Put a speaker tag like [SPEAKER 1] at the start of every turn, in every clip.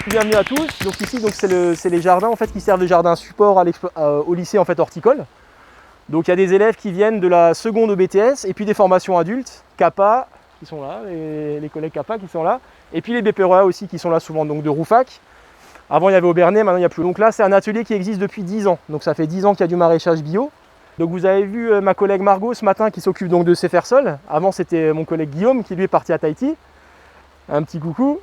[SPEAKER 1] bienvenue à tous. Donc ici, c'est les jardins en fait, qui servent de jardin support au lycée en fait, horticole. Donc il y a des élèves qui viennent de la seconde au BTS et puis des formations adultes, CAPA qui sont là, les collègues CAPA qui sont là, et puis les BPREA aussi qui sont là souvent, donc de Roufac. Avant il y avait Aubernais, maintenant il n'y a plus. Donc là c'est un atelier qui existe depuis 10 ans, donc ça fait 10 ans qu'il y a du maraîchage bio. Donc vous avez vu ma collègue Margot ce matin qui s'occupe donc de ces fers-sols. Avant c'était mon collègue Guillaume qui lui est parti à Tahiti. Un petit coucou.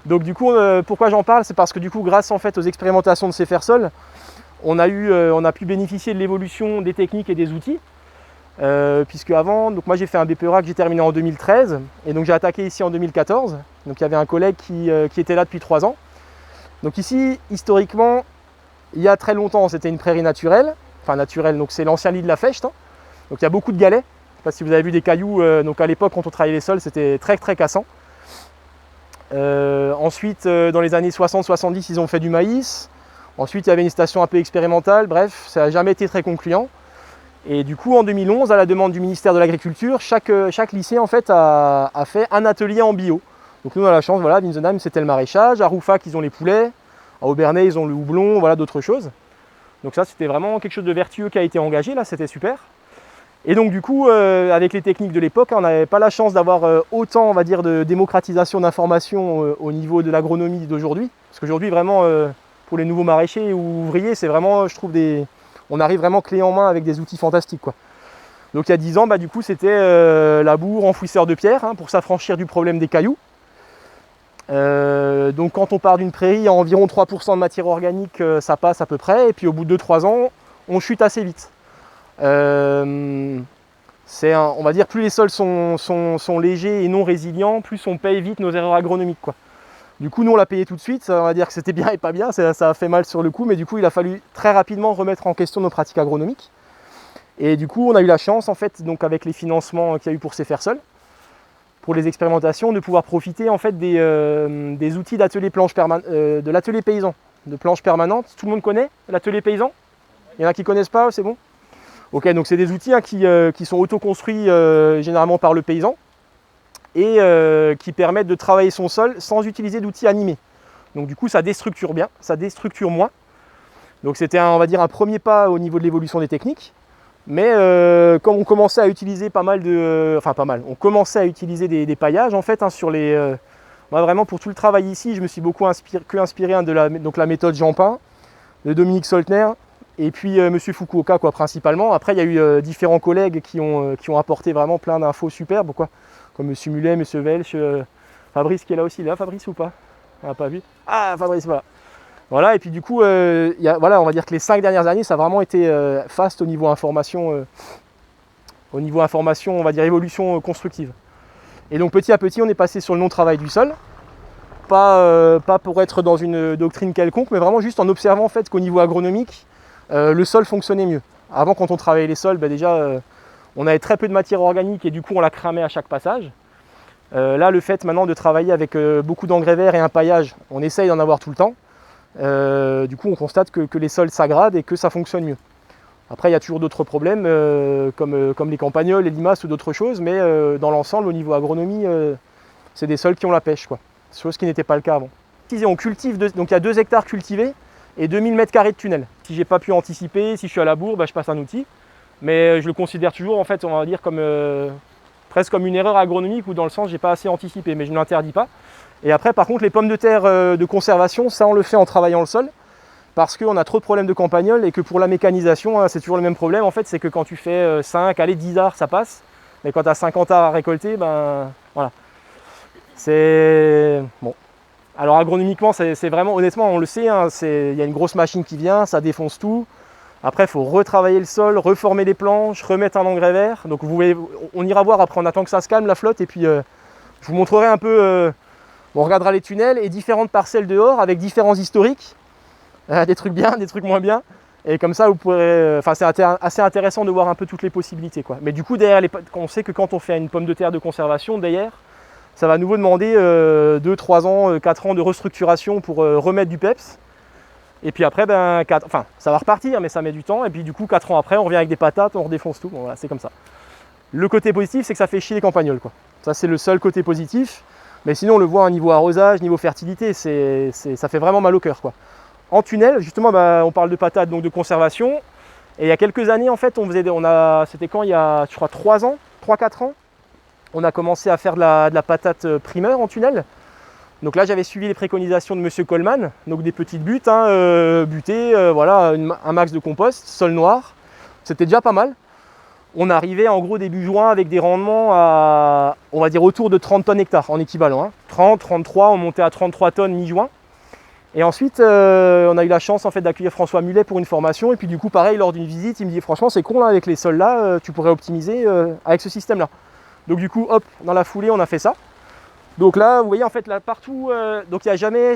[SPEAKER 1] Donc du coup pourquoi j'en parle, c'est parce que du coup grâce en fait aux expérimentations de ces fers-sols, on a pu bénéficier de l'évolution des techniques et des outils. Puisque avant, donc moi j'ai fait un BPREA que j'ai terminé en 2013 et donc j'ai attaqué ici en 2014. Donc il y avait un collègue qui était là depuis 3 ans. Donc ici, historiquement, il y a très longtemps, c'était une prairie naturelle. Enfin naturelle, donc c'est l'ancien lit de la Fechte. Hein. Donc il y a beaucoup de galets. Je ne sais pas si vous avez vu des cailloux. Donc à l'époque, quand on travaillait les sols, c'était très très cassant. Ensuite, dans les années 60-70, ils ont fait du maïs. Ensuite, il y avait une station un peu expérimentale. Bref, ça n'a jamais été très concluant. Et du coup, en 2011, à la demande du ministère de l'Agriculture, chaque lycée en fait, a fait un atelier en bio. Donc nous, on a la chance, voilà, à Winsenheim, c'était le maraîchage. À Roufac, ils ont les poulets. À Aubernais, ils ont le houblon, voilà, d'autres choses. Donc ça, c'était vraiment quelque chose de vertueux qui a été engagé, là, c'était super. Et donc du coup, avec les techniques de l'époque, on n'avait pas la chance d'avoir autant, on va dire, de démocratisation d'informations au niveau de l'agronomie d'aujourd'hui. Parce qu'aujourd'hui, vraiment, pour les nouveaux maraîchers ou ouvriers, c'est vraiment, je trouve, on arrive vraiment clé en main avec des outils fantastiques, quoi. Donc il y a 10 ans, bah, du coup, c'était labour, enfouisseur de pierre, hein, pour s'affranchir du problème des cailloux. Donc quand on part d'une prairie à environ 3% de matière organique, ça passe à peu près. Et puis au bout de 2-3 ans, on chute assez vite. On va dire plus les sols sont légers et non résilients, plus on paye vite nos erreurs agronomiques, quoi. Du coup, nous on l'a payé tout de suite, on va dire que c'était bien et pas bien, ça a fait mal sur le coup, mais du coup il a fallu très rapidement remettre en question nos pratiques agronomiques. Et du coup on a eu la chance en fait, donc avec les financements qu'il y a eu pour ces fers-sols, pour les expérimentations, de pouvoir profiter en fait des outils d'atelier de l'atelier paysan, de planches permanentes. Tout le monde connaît l'atelier paysan? Il y en a qui ne connaissent pas, c'est bon? Ok, donc c'est des outils hein, qui sont auto-construits généralement par le paysan et qui permettent de travailler son sol sans utiliser d'outils animés. Donc du coup ça déstructure bien, ça déstructure moins. Donc c'était on va dire un premier pas au niveau de l'évolution des techniques. Mais comme on commençait à utiliser on commençait à utiliser des paillages en fait hein, sur les... moi vraiment pour tout le travail ici, je me suis beaucoup inspiré hein, de la méthode Jean-Pain, de Dominique Soltner, et puis Monsieur Fukuoka quoi, principalement. Après il y a eu différents collègues qui ont apporté vraiment plein d'infos superbes, quoi, comme Monsieur Mulet, Monsieur Welch, Fabrice qui est là aussi, là Fabrice ou pas? On n'a pas vu. Ah Fabrice, voilà. Voilà, et puis du coup, voilà, on va dire que les 5 dernières années, ça a vraiment été fast au niveau information, on va dire évolution constructive. Et donc petit à petit, on est passé sur le non-travail du sol, pas pour être dans une doctrine quelconque, mais vraiment juste en observant en fait qu'au niveau agronomique, le sol fonctionnait mieux. Avant, quand on travaillait les sols, déjà, on avait très peu de matière organique et du coup, on la cramait à chaque passage. Là, le fait maintenant de travailler avec beaucoup d'engrais verts et un paillage, on essaye d'en avoir tout le temps. Du coup on constate que les sols s'aggradent et que ça fonctionne mieux. Après il y a toujours d'autres problèmes comme les campagnols, les limaces ou d'autres choses, mais dans l'ensemble au niveau agronomie c'est des sols qui ont la pêche, quoi. Chose qui n'était pas le cas avant. On cultive, donc il y a 2 hectares cultivés et 2000 m² de tunnel. Si j'ai pas pu anticiper, si je suis à la bourre, bah, je passe un outil, mais je le considère toujours en fait on va dire comme presque comme une erreur agronomique ou dans le sens j'ai pas assez anticipé, mais je ne l'interdis pas. Et après par contre les pommes de terre de conservation, ça on le fait en travaillant le sol parce qu'on a trop de problèmes de campagnols et que pour la mécanisation, hein, c'est toujours le même problème en fait, c'est que quand tu fais 5, allez 10 arts ça passe, mais quand tu as 50 arts à récolter, ben voilà. C'est bon. Alors agronomiquement c'est vraiment, honnêtement on le sait, hein, il y a une grosse machine qui vient, ça défonce tout. Après il faut retravailler le sol, reformer les planches, remettre un engrais vert. Donc vous voyez, on ira voir après, on attend que ça se calme la flotte et puis je vous montrerai un peu... on regardera les tunnels et différentes parcelles dehors avec différents historiques, des trucs bien, des trucs moins bien. Et comme ça, vous pourrez, c'est assez intéressant de voir un peu toutes les possibilités, quoi. Mais du coup, derrière, on sait que quand on fait une pomme de terre de conservation, derrière, ça va à nouveau demander 2, 3 ans, 4 ans de restructuration pour remettre du peps. Et puis après, ça va repartir, mais ça met du temps. Et puis du coup, 4 ans après, on revient avec des patates, on redéfonce tout. Bon, voilà, c'est comme ça. Le côté positif, c'est que ça fait chier les campagnols, quoi. Ça, c'est le seul côté positif. Mais sinon, on le voit au niveau arrosage, niveau fertilité, ça fait vraiment mal au cœur, quoi. En tunnel, justement, on parle de patates, donc de conservation. Et il y a quelques années, en fait, c'était quand, il y a, je crois, 3-4 ans, on a commencé à faire de la patate primeur en tunnel. Donc là, j'avais suivi les préconisations de Monsieur Coleman, donc des petites buttes, butées, voilà, un max de compost, sol noir. C'était déjà pas mal. On arrivait en gros début juin avec des rendements à, on va dire, autour de 30 tonnes hectare en équivalent. 30, 33, on montait à 33 tonnes mi-juin. Et ensuite, on a eu la chance en fait d'accueillir François Mullet pour une formation. Et puis du coup, pareil, lors d'une visite, il me dit franchement, c'est con là, avec les sols là, tu pourrais optimiser avec ce système-là. Donc du coup, hop, dans la foulée, on a fait ça. Donc là, vous voyez en fait là partout, donc il n'y a jamais,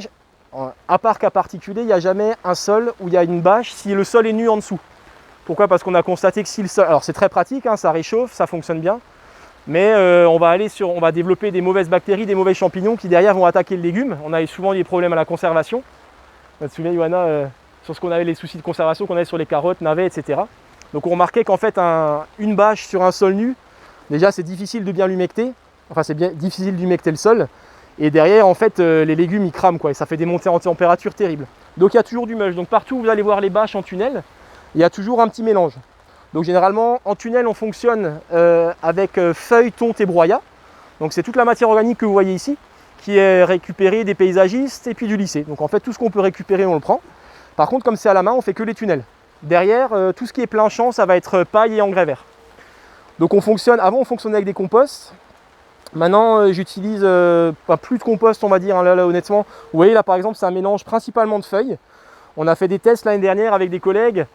[SPEAKER 1] à part cas particulier, il n'y a jamais un sol où il y a une bâche si le sol est nu en dessous. Pourquoi? Parce qu'on a constaté que si le sol, alors c'est très pratique, ça réchauffe, ça fonctionne bien, mais on va développer des mauvaises bactéries, des mauvais champignons qui derrière vont attaquer le légume. On a souvent des problèmes à la conservation. Je me souviens, Johanna, sur ce qu'on avait, les soucis de conservation qu'on avait sur les carottes, navets, etc. Donc on remarquait qu'en fait une bâche sur un sol nu, déjà c'est difficile de bien l'humecter. Enfin, c'est bien difficile d'humecter le sol. Et derrière, en fait, les légumes, ils crament, quoi. Et ça fait des montées en température terribles. Donc, il y a toujours du mulch. Donc, partout où vous allez voir les bâches en tunnel, il y a toujours un petit mélange. Donc, généralement, en tunnel, on fonctionne avec feuilles, tonte et broyat. Donc, c'est toute la matière organique que vous voyez ici, qui est récupérée des paysagistes et puis du lycée. Donc, en fait, tout ce qu'on peut récupérer, on le prend. Par contre, comme c'est à la main, on fait que les tunnels. Derrière, tout ce qui est plein champ, ça va être paille et engrais vert. Donc, avant, on fonctionnait avec des composts. Maintenant, j'utilise plus de compost, on va dire, là, honnêtement. Vous voyez, là, par exemple, c'est un mélange principalement de feuilles. On a fait des tests l'année dernière avec des collègues,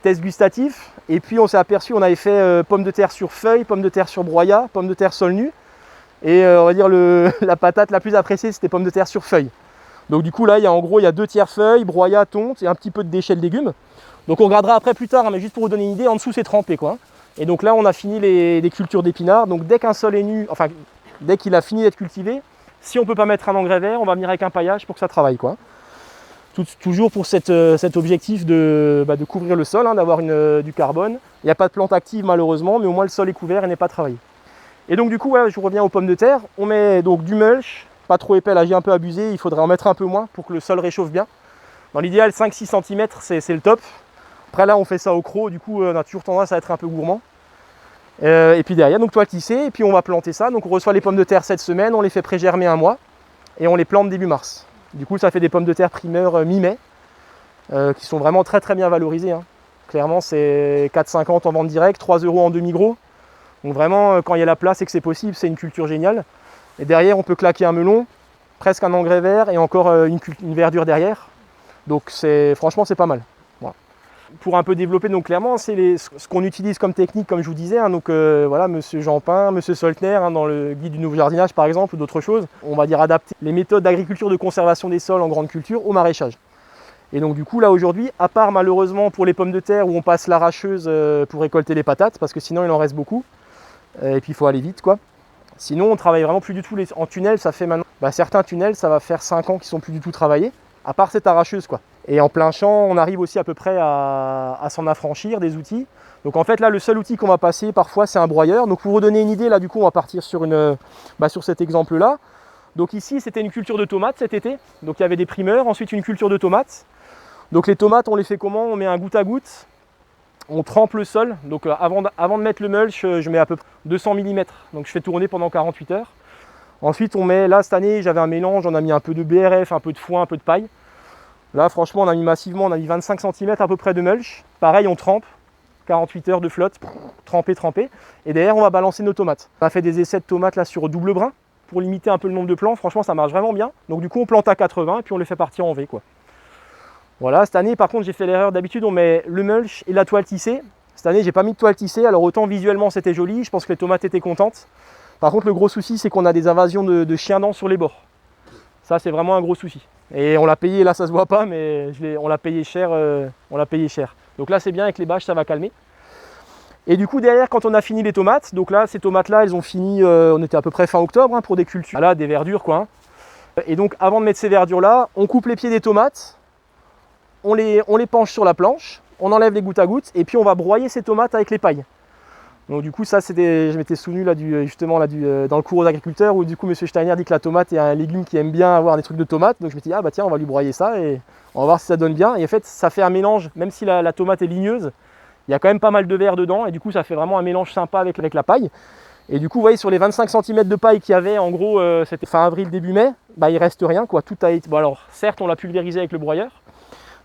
[SPEAKER 1] tests gustatifs. Et puis, on s'est aperçu, on avait fait pommes de terre sur feuilles, pommes de terre sur broyat, pommes de terre sol nu. Et on va dire, la patate la plus appréciée, c'était pommes de terre sur feuilles. Donc, du coup, là, en gros, il y a 2 tiers feuilles, broyat, tonte et un petit peu de déchets de légumes. Donc, on regardera après plus tard, mais juste pour vous donner une idée, en dessous, c'est trempé, quoi. Et donc là, on a fini les cultures d'épinards. Donc, dès qu'un sol est nu, enfin, dès qu'il a fini d'être cultivé, si on ne peut pas mettre un engrais vert, on va venir avec un paillage pour que ça travaille, quoi. Toujours pour cet objectif de couvrir le sol, d'avoir du carbone. Il n'y a pas de plante active malheureusement, mais au moins le sol est couvert et n'est pas travaillé. Et donc du coup, je reviens aux pommes de terre. On met donc du mulch, pas trop épais, là j'ai un peu abusé, il faudrait en mettre un peu moins pour que le sol réchauffe bien. Dans l'idéal, 5-6 cm, c'est le top. Après là, on fait ça au croc, du coup on a toujours tendance à être un peu gourmand. Et puis derrière, donc toile tissée, et puis on va planter ça. Donc on reçoit les pommes de terre cette semaine, on les fait pré-germer un mois, et on les plante début mars. Du coup, ça fait des pommes de terre primeur mi-mai, qui sont vraiment très très bien valorisées. Clairement, c'est 4,50 en vente directe, 3 € en demi-gros. Donc vraiment, quand il y a la place et que c'est possible, c'est une culture géniale. Et derrière, on peut claquer un melon, presque un engrais vert, et encore une verdure derrière. Donc franchement, c'est pas mal. Voilà. Pour un peu développer, donc clairement, c'est ce qu'on utilise comme technique, comme je vous disais. Donc voilà, Monsieur Jeanpin, Monsieur Soltner, dans le guide du nouveau jardinage par exemple, ou d'autres choses. On va dire adapter les méthodes d'agriculture de conservation des sols en grande culture au maraîchage. Et donc du coup, là aujourd'hui, à part malheureusement pour les pommes de terre où on passe l'arracheuse pour récolter les patates, parce que sinon il en reste beaucoup. Et puis il faut aller vite, quoi. Sinon, on travaille vraiment plus du tout en tunnel. Ça fait maintenant, certains tunnels, ça va faire 5 ans qu'ils sont plus du tout travaillés, à part cette arracheuse, quoi. Et en plein champ, on arrive aussi à peu près à s'en affranchir des outils. Donc en fait là, le seul outil qu'on va passer parfois, c'est un broyeur. Donc pour vous donner une idée, là du coup, on va partir sur cet exemple-là. Donc ici, c'était une culture de tomates cet été. Donc il y avait des primeurs, ensuite une culture de tomates. Donc les tomates, on les fait comment? On met un goutte à goutte, on trempe le sol. Donc avant de mettre le mulch, je mets à peu près 200 mm. Donc je fais tourner pendant 48 heures. Ensuite, on met, là cette année, j'avais un mélange, on a mis un peu de BRF, un peu de foin, un peu de paille. Là, franchement, on a mis massivement, on a mis 25 cm à peu près de mulch. Pareil, on trempe, 48 heures de flotte, tremper. Et derrière, on va balancer nos tomates. On a fait des essais de tomates là sur double brin pour limiter un peu le nombre de plants. Franchement, ça marche vraiment bien. Donc du coup, on plante à 80 et puis on les fait partir en V, quoi. Voilà, cette année, par contre, j'ai fait l'erreur. D'habitude, on met le mulch et la toile tissée. Cette année, j'ai pas mis de toile tissée. Alors autant visuellement, c'était joli. Je pense que les tomates étaient contentes. Par contre, le gros souci, c'est qu'on a des invasions de chiens-dents sur les bords. Ça, c'est vraiment un gros souci. Et on l'a payé, là ça se voit pas, mais on l'a payé cher. Donc là, c'est bien, avec les bâches, ça va calmer. Et du coup, derrière, quand on a fini les tomates, donc là, ces tomates-là, elles ont fini, on était à peu près fin octobre, pour des cultures. Là, des verdures, quoi. Et donc, avant de mettre ces verdures-là, on coupe les pieds des tomates, on les penche sur la planche, on enlève les gouttes à gouttes, et puis on va broyer ces tomates avec les pailles. Donc du coup ça je m'étais souvenu là justement là dans le cours aux agriculteurs où du coup Monsieur Steiner dit que la tomate est un légume qui aime bien avoir des trucs de tomates. Donc je m'étais dit ah bah tiens on va lui broyer ça et on va voir si ça donne bien. Et en fait ça fait un mélange, même si la tomate est ligneuse, il y a quand même pas mal de verre dedans et du coup ça fait vraiment un mélange sympa avec la paille. Et du coup vous voyez sur les 25 cm de paille qu'il y avait en gros c'était fin avril début mai, bah il reste rien quoi, tout a été. Bon alors certes on l'a pulvérisé avec le broyeur,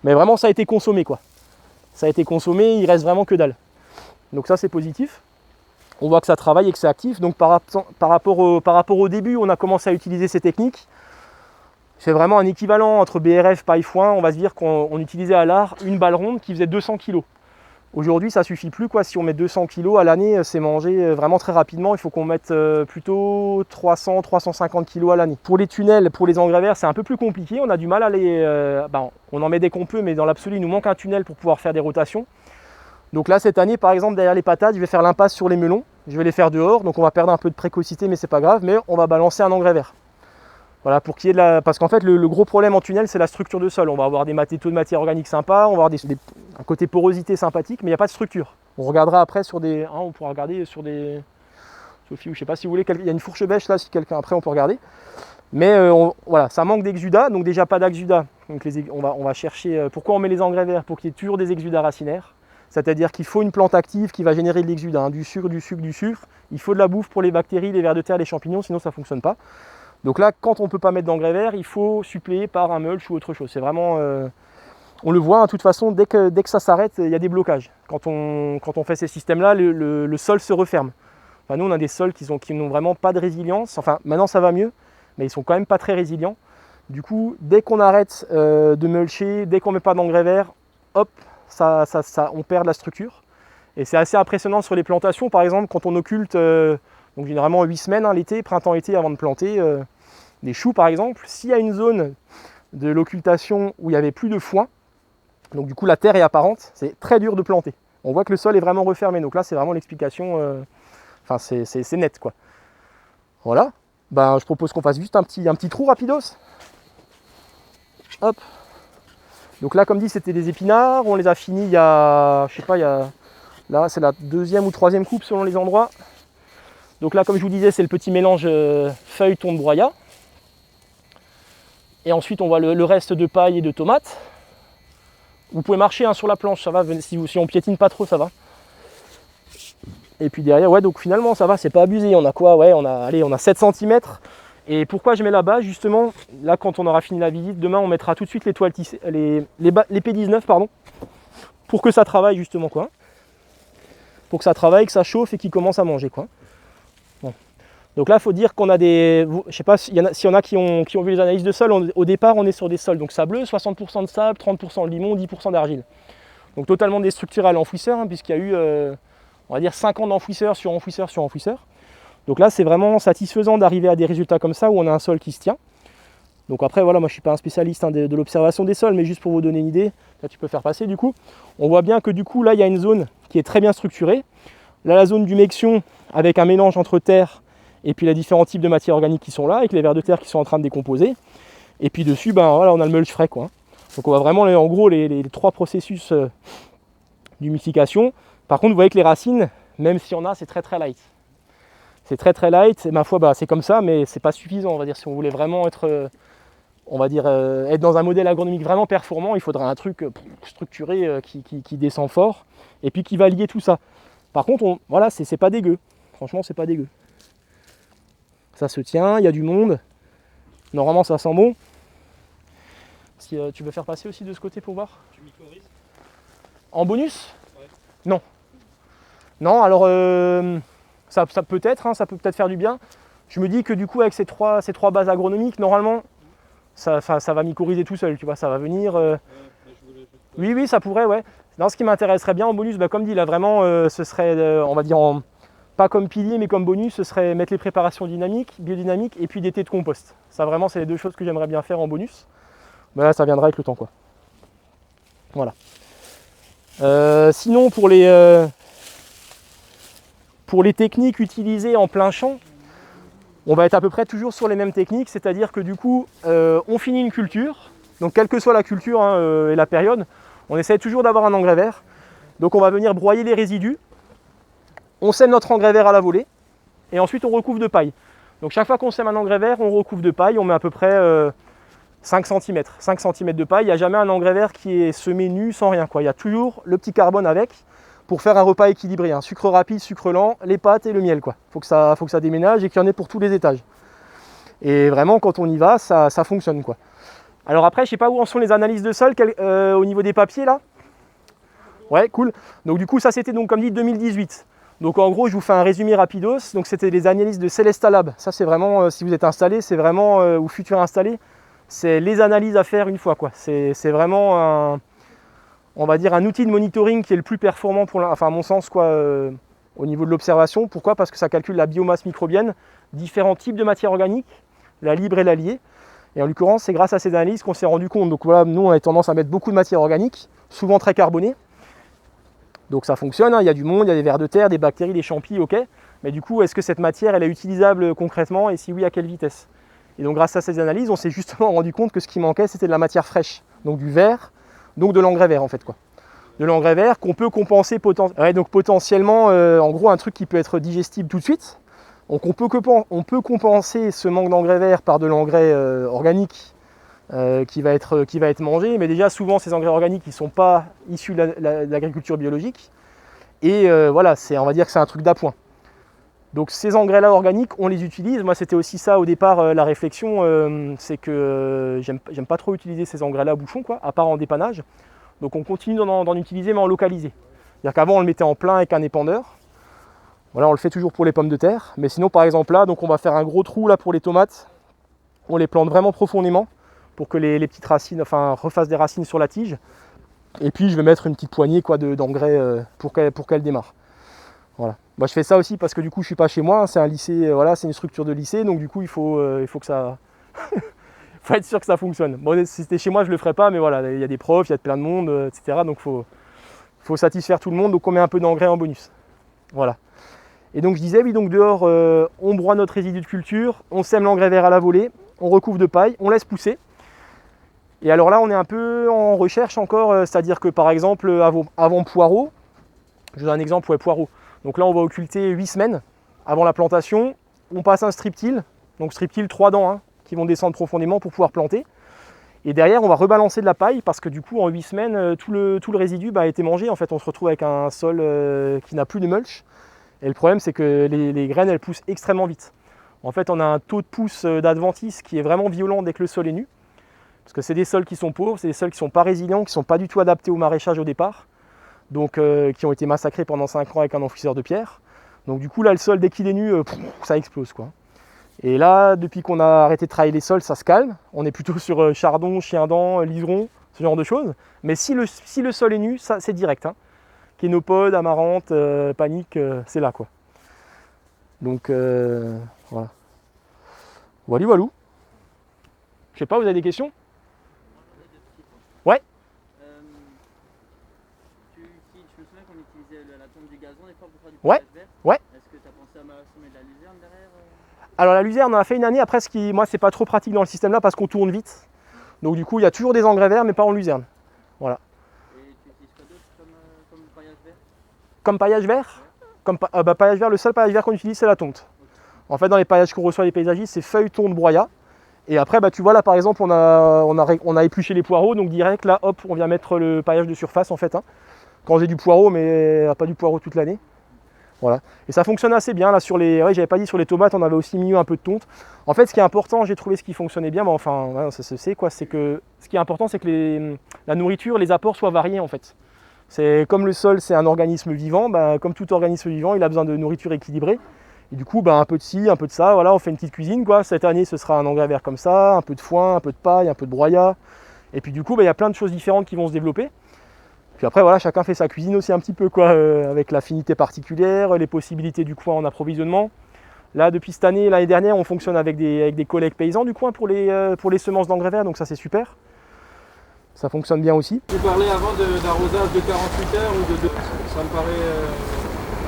[SPEAKER 1] mais vraiment ça a été consommé quoi. Ça a été consommé, il reste vraiment que dalle. Donc ça c'est positif. On voit que ça travaille et que c'est actif. Donc par rapport au début, on a commencé à utiliser ces techniques. C'est vraiment un équivalent entre BRF, paille, foin. On va se dire qu'on utilisait à l'art une balle ronde qui faisait 200 kg. Aujourd'hui, ça ne suffit plus, quoi. Si on met 200 kg à l'année, c'est mangé vraiment très rapidement. Il faut qu'on mette plutôt 300-350 kg à l'année. Pour les tunnels, pour les engrais verts, c'est un peu plus compliqué. On a du mal à les... on en met dès qu'on peut, mais dans l'absolu, il nous manque un tunnel pour pouvoir faire des rotations. Donc là, cette année, par exemple, derrière les patates, je vais faire l'impasse sur les melons. Je vais les faire dehors, donc on va perdre un peu de précocité, mais c'est pas grave. Mais on va balancer un engrais vert. Voilà, pour qu'il y ait de la... Parce qu'en fait, le gros problème en tunnel, c'est la structure de sol. On va avoir des taux de matière organique sympas, on va avoir un côté porosité sympathique, mais il n'y a pas de structure. On regardera après sur des... on pourra regarder sur des... Sophie, ou je sais pas si vous voulez, il y a une fourche bêche là, si quelqu'un... Après, on peut regarder. Mais voilà, ça manque d'exudat, donc déjà pas d'exudat. Donc on va chercher... Pourquoi on met les engrais verts? Pour qu'il y ait toujours des exudats racinaires. C'est-à-dire qu'il faut une plante active qui va générer de l'exudat, du sucre, du sucre, du sucre. Il faut de la bouffe pour les bactéries, les vers de terre, les champignons, sinon ça ne fonctionne pas. Donc là, quand on ne peut pas mettre d'engrais verts, il faut suppléer par un mulch ou autre chose. C'est vraiment... on le voit, de toute façon, dès que ça s'arrête, il y a des blocages. Quand on fait ces systèmes-là, le sol se referme. Enfin, nous, on a des sols qui n'ont vraiment pas de résilience. Enfin, maintenant, ça va mieux, mais ils sont quand même pas très résilients. Du coup, dès qu'on arrête de mulcher, dès qu'on ne met pas d'engrais verts, hop, on perd de la structure. Et c'est assez impressionnant sur les plantations, par exemple, quand on occulte, donc généralement 8 semaines, l'été, printemps-été, avant de planter des choux, par exemple. S'il y a une zone de l'occultation où il n'y avait plus de foin, donc du coup la terre est apparente, c'est très dur de planter. On voit que le sol est vraiment refermé, donc là c'est vraiment l'explication, c'est net quoi. Voilà, je propose qu'on fasse juste un petit trou rapidos. Hop. Donc là, comme dit, c'était des épinards. On les a finis il y a, je sais pas, là c'est la deuxième ou troisième coupe selon les endroits. Donc là, comme je vous disais, c'est le petit mélange feuilleton de broyat. Et ensuite, on voit le reste de paille et de tomates. Vous pouvez marcher sur la planche, ça va. Si on piétine pas trop, ça va. Et puis derrière, ouais, donc finalement, ça va, c'est pas abusé. On a quoi? Ouais, on a 7 cm. Et pourquoi je mets là-bas, justement, là quand on aura fini la visite, demain on mettra tout de suite les toiles tissées, les P19 pardon, pour que ça travaille justement quoi. Pour que ça travaille, que ça chauffe et qu'il commence à manger quoi. Bon. Donc là il faut dire qu'on a des. Je sais pas s'il y en a qui ont vu les analyses de sol, au départ on est sur des sols donc sableux, 60% de sable, 30% de limon, 10% d'argile. Donc totalement déstructuré à l'enfouisseur, puisqu'il y a eu on va dire 5 ans d'enfouisseur sur enfouisseur sur enfouisseur. Donc là, c'est vraiment satisfaisant d'arriver à des résultats comme ça où on a un sol qui se tient. Donc après, voilà, moi je ne suis pas un spécialiste de l'observation des sols, mais juste pour vous donner une idée, là tu peux faire passer du coup. On voit bien que du coup, là, il y a une zone qui est très bien structurée. Là, la zone du mexion avec un mélange entre terre et puis les différents types de matières organiques qui sont là, avec les vers de terre qui sont en train de décomposer. Et puis dessus, voilà, on a le mulch frais, quoi. Donc on voit vraiment, en gros, les 3 processus d'humidification. Par contre, vous voyez que les racines, même s'il y en a, c'est très très light. C'est très très light, et ma foi c'est comme ça, mais c'est pas suffisant, on va dire, si on voulait vraiment être, être dans un modèle agronomique vraiment performant, il faudrait un truc structuré qui descend fort, et puis qui va lier tout ça. Par contre, voilà, c'est pas dégueu, franchement c'est pas dégueu. Ça se tient, il y a du monde, normalement ça sent bon. Si tu veux faire passer aussi de ce côté pour voir. Tu mycorhizes en bonus? Ouais. Non. Non, alors... Ça peut être, ça peut peut-être faire du bien. Je me dis que du coup, avec ces trois bases agronomiques, normalement, ça va mycorhizer tout seul, tu vois, ça va venir. Oui, ça pourrait, ouais. Non, ce qui m'intéresserait bien en bonus, comme dit, là vraiment, ce serait, on va dire, pas comme pilier, mais comme bonus, ce serait mettre les préparations dynamiques, biodynamiques, et puis des thés de compost. Ça vraiment, c'est les 2 choses que j'aimerais bien faire en bonus. Mais là, ça viendra avec le temps, quoi. Voilà. Sinon, pour les techniques utilisées en plein champ, on va être à peu près toujours sur les mêmes techniques, c'est-à-dire que du coup, on finit une culture, donc quelle que soit la culture et la période, on essaie toujours d'avoir un engrais vert. Donc on va venir broyer les résidus. On sème notre engrais vert à la volée et ensuite on recouvre de paille. Donc chaque fois qu'on sème un engrais vert, on recouvre de paille, on met à peu près 5 cm de paille. Il n'y a jamais un engrais vert qui est semé nu sans rien, quoi. Il y a toujours le petit carbone avec pour faire un repas équilibré, hein. Sucre rapide, sucre lent, les pâtes et le miel, quoi. Faut que ça déménage et qu'il y en ait pour tous les étages. Et vraiment, quand on y va, ça fonctionne, quoi. Alors après, je sais pas où en sont les analyses de sol au niveau des papiers là. Ouais, cool. Donc du coup, ça c'était donc comme dit 2018. Donc en gros, je vous fais un résumé rapidos. Donc c'était les analyses de Celesta Lab. Ça c'est vraiment, si vous êtes installé, c'est vraiment, ou futur installé, c'est les analyses à faire une fois, quoi. C'est vraiment on va dire un outil de monitoring qui est le plus performant à mon sens, quoi, au niveau de l'observation. Pourquoi? Parce que ça calcule la biomasse microbienne, différents types de matières organiques, la libre et la liée. Et en l'occurrence, c'est grâce à ces analyses qu'on s'est rendu compte. Donc voilà, nous on a tendance à mettre beaucoup de matières organiques, souvent très carbonées. Donc ça fonctionne, hein. Il y a du monde, il y a des vers de terre, des bactéries, des champis, ok. Mais du coup, est-ce que cette matière elle est utilisable concrètement et si oui, à quelle vitesse? Et donc grâce à ces analyses, on s'est justement rendu compte que ce qui manquait, c'était de la matière fraîche, donc du verre, donc de l'engrais vert en fait, quoi. De l'engrais vert qu'on peut compenser donc potentiellement, en gros un truc qui peut être digestible tout de suite. Donc on peut compenser ce manque d'engrais vert par de l'engrais organique qui va être mangé, mais déjà souvent ces engrais organiques ils ne sont pas issus de l'agriculture biologique. Et voilà, on va dire que c'est un truc d'appoint. Donc ces engrais-là organiques, on les utilise. Moi, c'était aussi ça au départ, la réflexion, c'est que j'aime pas trop utiliser ces engrais-là bouchons, quoi, à part en dépannage. Donc on continue d'en utiliser, mais en localisé. C'est-à-dire qu'avant, on le mettait en plein avec un épandeur. Voilà, on le fait toujours pour les pommes de terre. Mais sinon, par exemple, là, donc on va faire un gros trou là pour les tomates. On les plante vraiment profondément pour que les petites racines, refassent des racines sur la tige. Et puis, je vais mettre une petite poignée, quoi, d'engrais pour qu'elle démarre. Voilà. Moi, je fais ça aussi parce que du coup, je suis pas chez moi. Hein, c'est un lycée, voilà, c'est une structure de lycée, donc du coup, il faut que ça, faut être sûr que ça fonctionne. Bon, si c'était chez moi, je le ferais pas, mais voilà, il y a des profs, il y a plein de monde, etc. Donc, faut satisfaire tout le monde. Donc, on met un peu d'engrais en bonus. Voilà. Et donc, je disais, oui, donc dehors, on broie notre résidu de culture, on sème l'engrais vert à la volée, on recouvre de paille, on laisse pousser. Et alors là, on est un peu en recherche encore, c'est-à-dire que par exemple, avant poireau, je vous donne un exemple, ouais, poireau. Donc là, on va occulter 8 semaines avant la plantation. On passe un strip-till, donc strip-till 3 dents, hein, qui vont descendre profondément pour pouvoir planter. Et derrière, on va rebalancer de la paille parce que du coup, en 8 semaines, tout le résidu a été mangé. En fait, on se retrouve avec un sol qui n'a plus de mulch. Et le problème, c'est que les graines, elles poussent extrêmement vite. En fait, on a un taux de pousse d'adventice qui est vraiment violent dès que le sol est nu. Parce que c'est des sols qui sont pauvres, c'est des sols qui ne sont pas résilients, qui ne sont pas du tout adaptés au maraîchage au départ. Donc qui ont été massacrés pendant 5 ans avec un enfouisseur de pierre. Donc du coup là le sol dès qu'il est nu, ça explose, quoi. Et là depuis qu'on a arrêté de travailler les sols, ça se calme. On est plutôt sur chardon, chien-dent, liseron, ce genre de choses. Mais si le sol est nu, ça c'est direct, hein. Kénopode, amarante, panique, c'est là, quoi. Donc voilà. Voilà. Je sais pas, vous avez des questions? Ouais.
[SPEAKER 2] Je me souviens qu'on utilisait la tonte du gazon des fois pour faire du
[SPEAKER 1] Ouais.
[SPEAKER 2] paillage vert.
[SPEAKER 1] Ouais.
[SPEAKER 2] Est-ce que tu as pensé à semer de la luzerne derrière
[SPEAKER 1] Alors la luzerne, on a fait une année. Après, moi, c'est pas trop pratique dans le système là parce qu'on tourne vite. Donc du coup, il y a toujours des engrais verts, mais pas en luzerne. Voilà.
[SPEAKER 2] Et tu utilises quoi d'autre comme paillage vert?
[SPEAKER 1] Comme paillage vert? Paillage vert, le seul paillage vert qu'on utilise, c'est la tonte. En fait, dans les paillages qu'on reçoit des paysagistes, c'est feuilles, tonte, broyat. Et après, tu vois là, par exemple, on a épluché les poireaux, donc direct là, hop, on vient mettre le paillage de surface en fait, hein. Quand j'ai du poireau, mais pas du poireau toute l'année. Voilà. Et ça fonctionne assez bien là sur les. Ouais, j'avais pas dit sur les tomates, on avait aussi mis un peu de tonte. En fait, ce qui est important, j'ai trouvé ce qui fonctionnait bien, mais enfin, ouais, c'est quoi, c'est que ce qui est important, c'est que la nourriture, les apports soient variés en fait. C'est comme le sol, c'est un organisme vivant, comme tout organisme vivant, il a besoin de nourriture équilibrée. Et du coup, un peu de ci, un peu de ça, voilà, on fait une petite cuisine, quoi. Cette année, ce sera un engrais vert comme ça, un peu de foin, un peu de paille, un peu de broyat. Et puis du coup, il y a plein de choses différentes qui vont se développer. Puis après, voilà, chacun fait sa cuisine aussi un petit peu, quoi, avec l'affinité particulière, les possibilités du coin en approvisionnement. Là, depuis cette année, l'année dernière, on fonctionne avec des collègues paysans du coin pour les semences d'engrais verts, donc ça c'est super. Ça fonctionne bien aussi.
[SPEAKER 3] Tu parlais avant d'arrosage de 48 heures ou de 2. Ça me paraît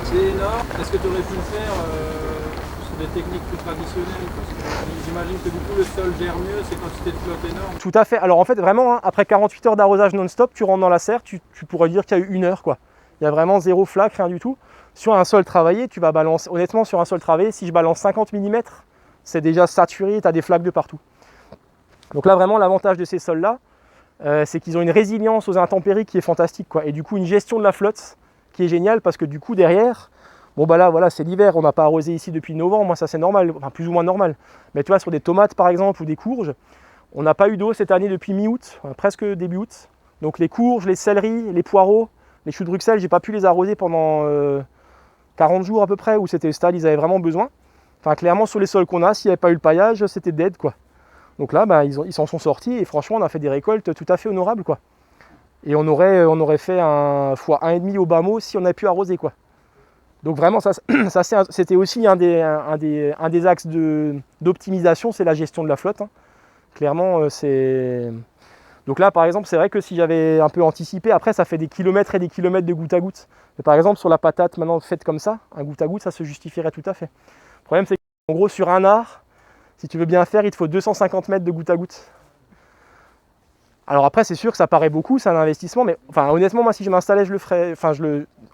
[SPEAKER 3] assez énorme. Est-ce que tu aurais pu le faire sur des techniques plus traditionnelles? Parce que j'imagine que du coup le sol gère mieux, c'est quantité de flotte énorme.
[SPEAKER 1] Tout à fait. Alors en fait, vraiment, hein, après 48 heures d'arrosage non-stop, tu rentres dans la serre, tu pourrais dire qu'il y a eu 1 heure, quoi. Il Il y a vraiment zéro flaque, rien du tout. Sur un sol travaillé, tu vas balancer, honnêtement sur un sol travaillé, si je balance 50 mm, c'est déjà saturé, tu as des flaques de partout. Donc là vraiment l'avantage de ces sols-là, c'est qu'ils ont une résilience aux intempéries qui est fantastique, quoi. Et du coup une gestion de la flotte qui est géniale parce que du coup derrière, bon bah là voilà c'est l'hiver, on n'a pas arrosé ici depuis novembre, moi ça c'est normal, enfin plus ou moins normal. Mais tu vois sur des tomates par exemple ou des courges, on n'a pas eu d'eau cette année depuis mi-août, presque début août. Donc les courges, les céleris, les poireaux, les choux de Bruxelles, j'ai pas pu les arroser pendant 40 jours à peu près, où c'était le stade, ils avaient vraiment besoin. Enfin clairement sur les sols qu'on a, s'il n'y avait pas eu le paillage, c'était dead quoi. Donc là bah, ils s'en sont sortis et franchement on a fait des récoltes tout à fait honorables quoi. Et on aurait fait un fois 1,5 au bas mot si on avait pu arroser quoi. Donc vraiment ça c'était aussi un des axes d'optimisation, c'est la gestion de la flotte. Hein. Clairement c'est... Donc là par exemple c'est vrai que si j'avais un peu anticipé, après ça fait des kilomètres et des kilomètres de goutte à goutte. Mais par exemple sur la patate maintenant faite comme ça, un goutte à goutte ça se justifierait tout à fait. Le problème c'est qu'en gros sur un art, si tu veux bien faire il te faut 250 mètres de goutte à goutte. Alors après c'est sûr que ça paraît beaucoup, c'est un investissement, mais enfin honnêtement moi si je m'installais je le ferais, enfin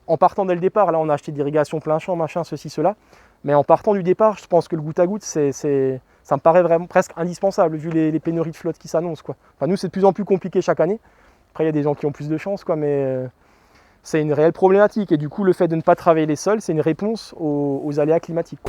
[SPEAKER 1] en partant dès le départ, là on a acheté d'irrigation plein champ, machin, ceci, cela, mais en partant du départ je pense que le goutte à goutte ça me paraît vraiment presque indispensable vu les pénuries de flotte qui s'annoncent quoi. Enfin nous c'est de plus en plus compliqué chaque année, après il y a des gens qui ont plus de chance quoi, mais c'est une réelle problématique et du coup le fait de ne pas travailler les sols c'est une réponse aux aléas climatiques.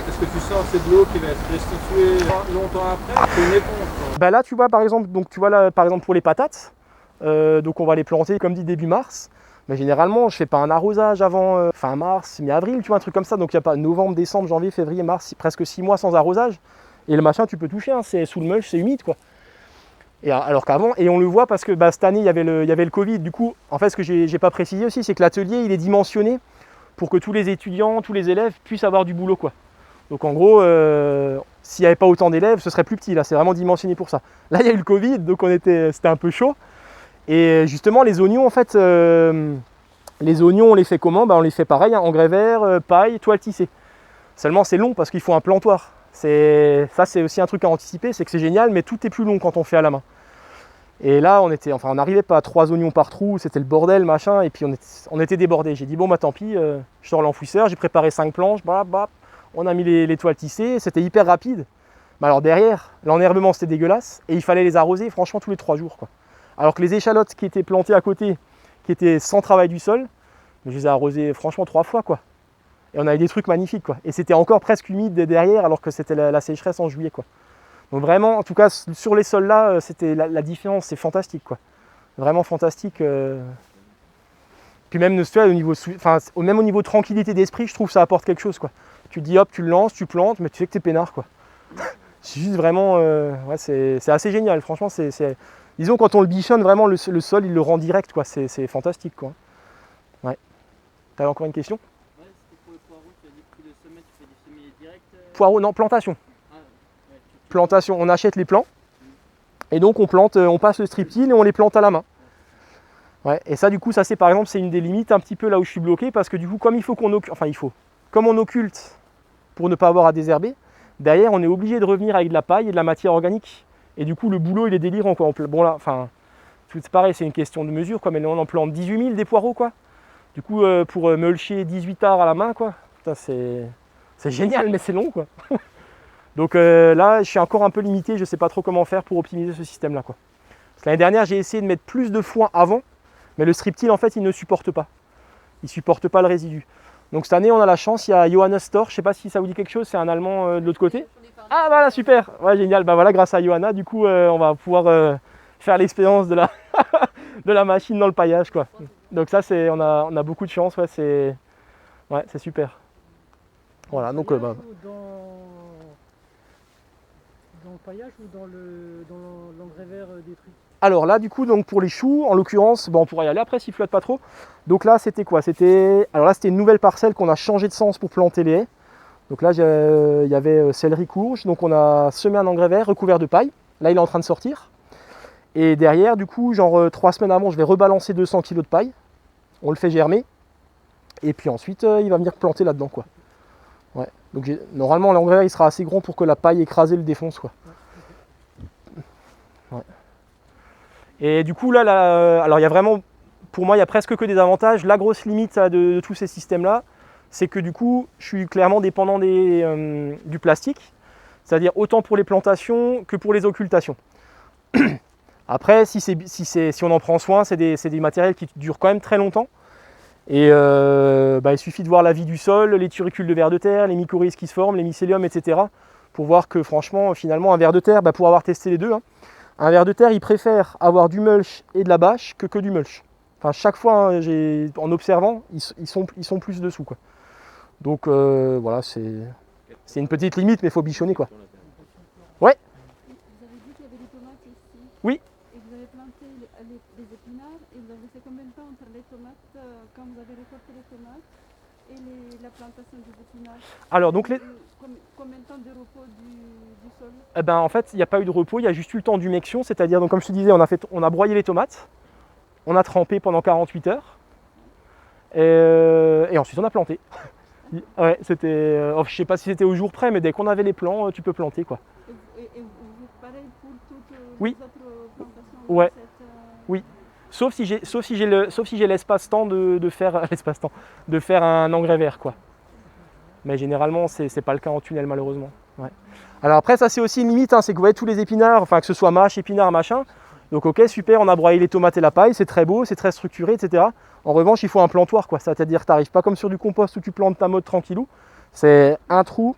[SPEAKER 3] Est-ce que tu sens c'est de l'eau qui va être restituée longtemps après? C'est une éponge.
[SPEAKER 1] Bah là tu vois par exemple, donc tu vois là par exemple pour les patates, donc on va les planter comme dit début mars, mais généralement je fais pas un arrosage avant fin mars, mi-avril, tu vois un truc comme ça, donc il n'y a pas novembre, décembre, janvier, février, mars, presque 6 mois sans arrosage, et le machin tu peux toucher, hein, c'est sous le mulch, c'est humide quoi. Et alors qu'avant, et on le voit parce que bah, cette année il y avait le Covid, du coup en fait ce que j'ai pas précisé aussi c'est que l'atelier il est dimensionné pour que tous les étudiants, tous les élèves puissent avoir du boulot quoi. Donc en gros, s'il n'y avait pas autant d'élèves, ce serait plus petit, là, c'est vraiment dimensionné pour ça. Là, il y a eu le Covid, donc c'était un peu chaud. Et justement, les oignons, en fait, les oignons, on les fait comment? On les fait pareil, hein, engrais vert, paille, toile tissée. Seulement, c'est long parce qu'il faut un plantoir. Ça, c'est aussi un truc à anticiper, c'est que c'est génial, mais tout est plus long quand on fait à la main. Et là, on n'arrivait pas à 3 oignons par trou, c'était le bordel, machin, et puis on était débordés. J'ai dit, bon, bah tant pis, je sors l'enfouisseur, j'ai préparé 5 planches, on a mis les toiles tissées, c'était hyper rapide. Mais alors derrière, l'enherbement c'était dégueulasse et il fallait les arroser franchement tous les 3 jours. Quoi. Alors que les échalotes qui étaient plantées à côté, qui étaient sans travail du sol, je les ai arrosées franchement 3 fois. Quoi. Et on avait des trucs magnifiques. Quoi. Et c'était encore presque humide derrière alors que c'était la sécheresse en juillet. Quoi. Donc vraiment, en tout cas sur les sols là, c'était la différence, c'est fantastique. Quoi. Vraiment fantastique. Puis même, tu vois, même au niveau de tranquillité d'esprit, je trouve que ça apporte quelque chose. Quoi. Tu te dis hop, tu le lances, tu plantes, mais tu sais que t'es peinard quoi. C'est juste vraiment, ouais, c'est assez génial. Franchement, disons quand on le bichonne vraiment le sol, il le rend direct quoi. C'est fantastique quoi. Ouais. T'avais encore une question?
[SPEAKER 2] Ouais, c'était pour le poireau, tu as dit que le semai, tu fais des semis directs.
[SPEAKER 1] Poireau, non, plantation.
[SPEAKER 2] Ah, ouais,
[SPEAKER 1] Plantation, on achète les plants et donc on plante, on passe le strip-till et on les plante à la main. Ouais. Et ça du coup, ça c'est par exemple, c'est une des limites un petit peu là où je suis bloqué parce que du coup, comme il faut comme on occulte pour ne pas avoir à désherber, derrière on est obligé de revenir avec de la paille et de la matière organique. Et du coup le boulot il est délirant quoi. Bon là, enfin, c'est pareil, c'est une question de mesure quoi, mais là on en plante 18 000 des poireaux quoi. Du coup pour mulcher 18 arts à la main quoi, c'est génial mais c'est long quoi. Donc là je suis encore un peu limité, je sais pas trop comment faire pour optimiser ce système là quoi. L'année dernière j'ai essayé de mettre plus de foin avant, mais le strip-till en fait il ne supporte pas. Il supporte pas le résidu. Donc cette année on a la chance, il y a Johannes Storr, je ne sais pas si ça vous dit quelque chose, c'est un Allemand de l'autre côté. Ah voilà, super, ouais génial, bah voilà, grâce à Johanna, du coup on va pouvoir faire l'expérience de la machine dans le paillage quoi. Donc ça on a beaucoup de chance, ouais c'est super. Voilà, donc
[SPEAKER 4] dans le paillage ou dans l'engrais vert détruit?
[SPEAKER 1] Alors là du coup donc pour les choux en l'occurrence, on pourra y aller après s'il flotte pas trop. Donc là c'était quoi? Alors là c'était une nouvelle parcelle qu'on a changé de sens pour planter les haies. Donc là il y avait céleri courge, donc on a semé un engrais vert recouvert de paille. Là il est en train de sortir. Et derrière du coup genre 3 semaines avant je vais rebalancer 200 kg de paille. On le fait germer. Et puis ensuite il va venir planter là-dedans quoi. Ouais. Donc normalement l'engrais il sera assez grand pour que la paille écrasée le défonce quoi. Ouais. Et du coup là, alors il y a vraiment pour moi, il n'y a presque que des avantages. La grosse limite de tous ces systèmes-là, c'est que du coup, je suis clairement dépendant du plastique, c'est-à-dire autant pour les plantations que pour les occultations. Après, si on en prend soin, c'est des matériels qui durent quand même très longtemps. Et il suffit de voir la vie du sol, les turicules de vers de terre, les mycorhizes qui se forment, les mycéliums, etc. pour voir que franchement, finalement, un ver de terre, pour avoir testé les deux, hein, un ver de terre, il préfère avoir du mulch et de la bâche que du mulch. Enfin, chaque fois, hein, en observant, ils sont plus dessous, quoi. Donc voilà, c'est une petite limite, mais il faut bichonner, quoi. Ouais.
[SPEAKER 5] Vous avez dit qu'il y avait des tomates ici.
[SPEAKER 1] Oui.
[SPEAKER 5] Et vous avez planté les épinards. Et vous avez laissé combien de temps entre les tomates, quand vous avez récolté les tomates, et la plantation des épinards?
[SPEAKER 1] Alors, donc
[SPEAKER 5] combien de temps de repos du sol?
[SPEAKER 1] En fait, il n'y a pas eu de repos, il y a juste eu le temps d'humectation. C'est-à-dire, donc, comme je te disais, on a broyé les tomates, on a trempé pendant 48 heures, et ensuite on a planté. Ouais, c'était. Je sais pas si c'était au jour près, mais dès qu'on avait les plants, tu peux planter, quoi.
[SPEAKER 5] Et vous faites pareil pour toutes
[SPEAKER 1] Oui.
[SPEAKER 5] les autres plantations?
[SPEAKER 1] Ouais. Oui. Sauf si j'ai l'espace-temps de faire un engrais vert, quoi. Mais généralement, c'est pas le cas en tunnel, malheureusement. Ouais. Alors après, ça c'est aussi une limite, hein, c'est que vous voyez tous les épinards, enfin que ce soit mâche, épinards, machin. Donc ok, super, on a broyé les tomates et la paille, c'est très beau, c'est très structuré, etc. En revanche, il faut un plantoir, quoi. C'est-à-dire que tu n'arrives pas comme sur du compost où tu plantes ta mode tranquillou. C'est un trou,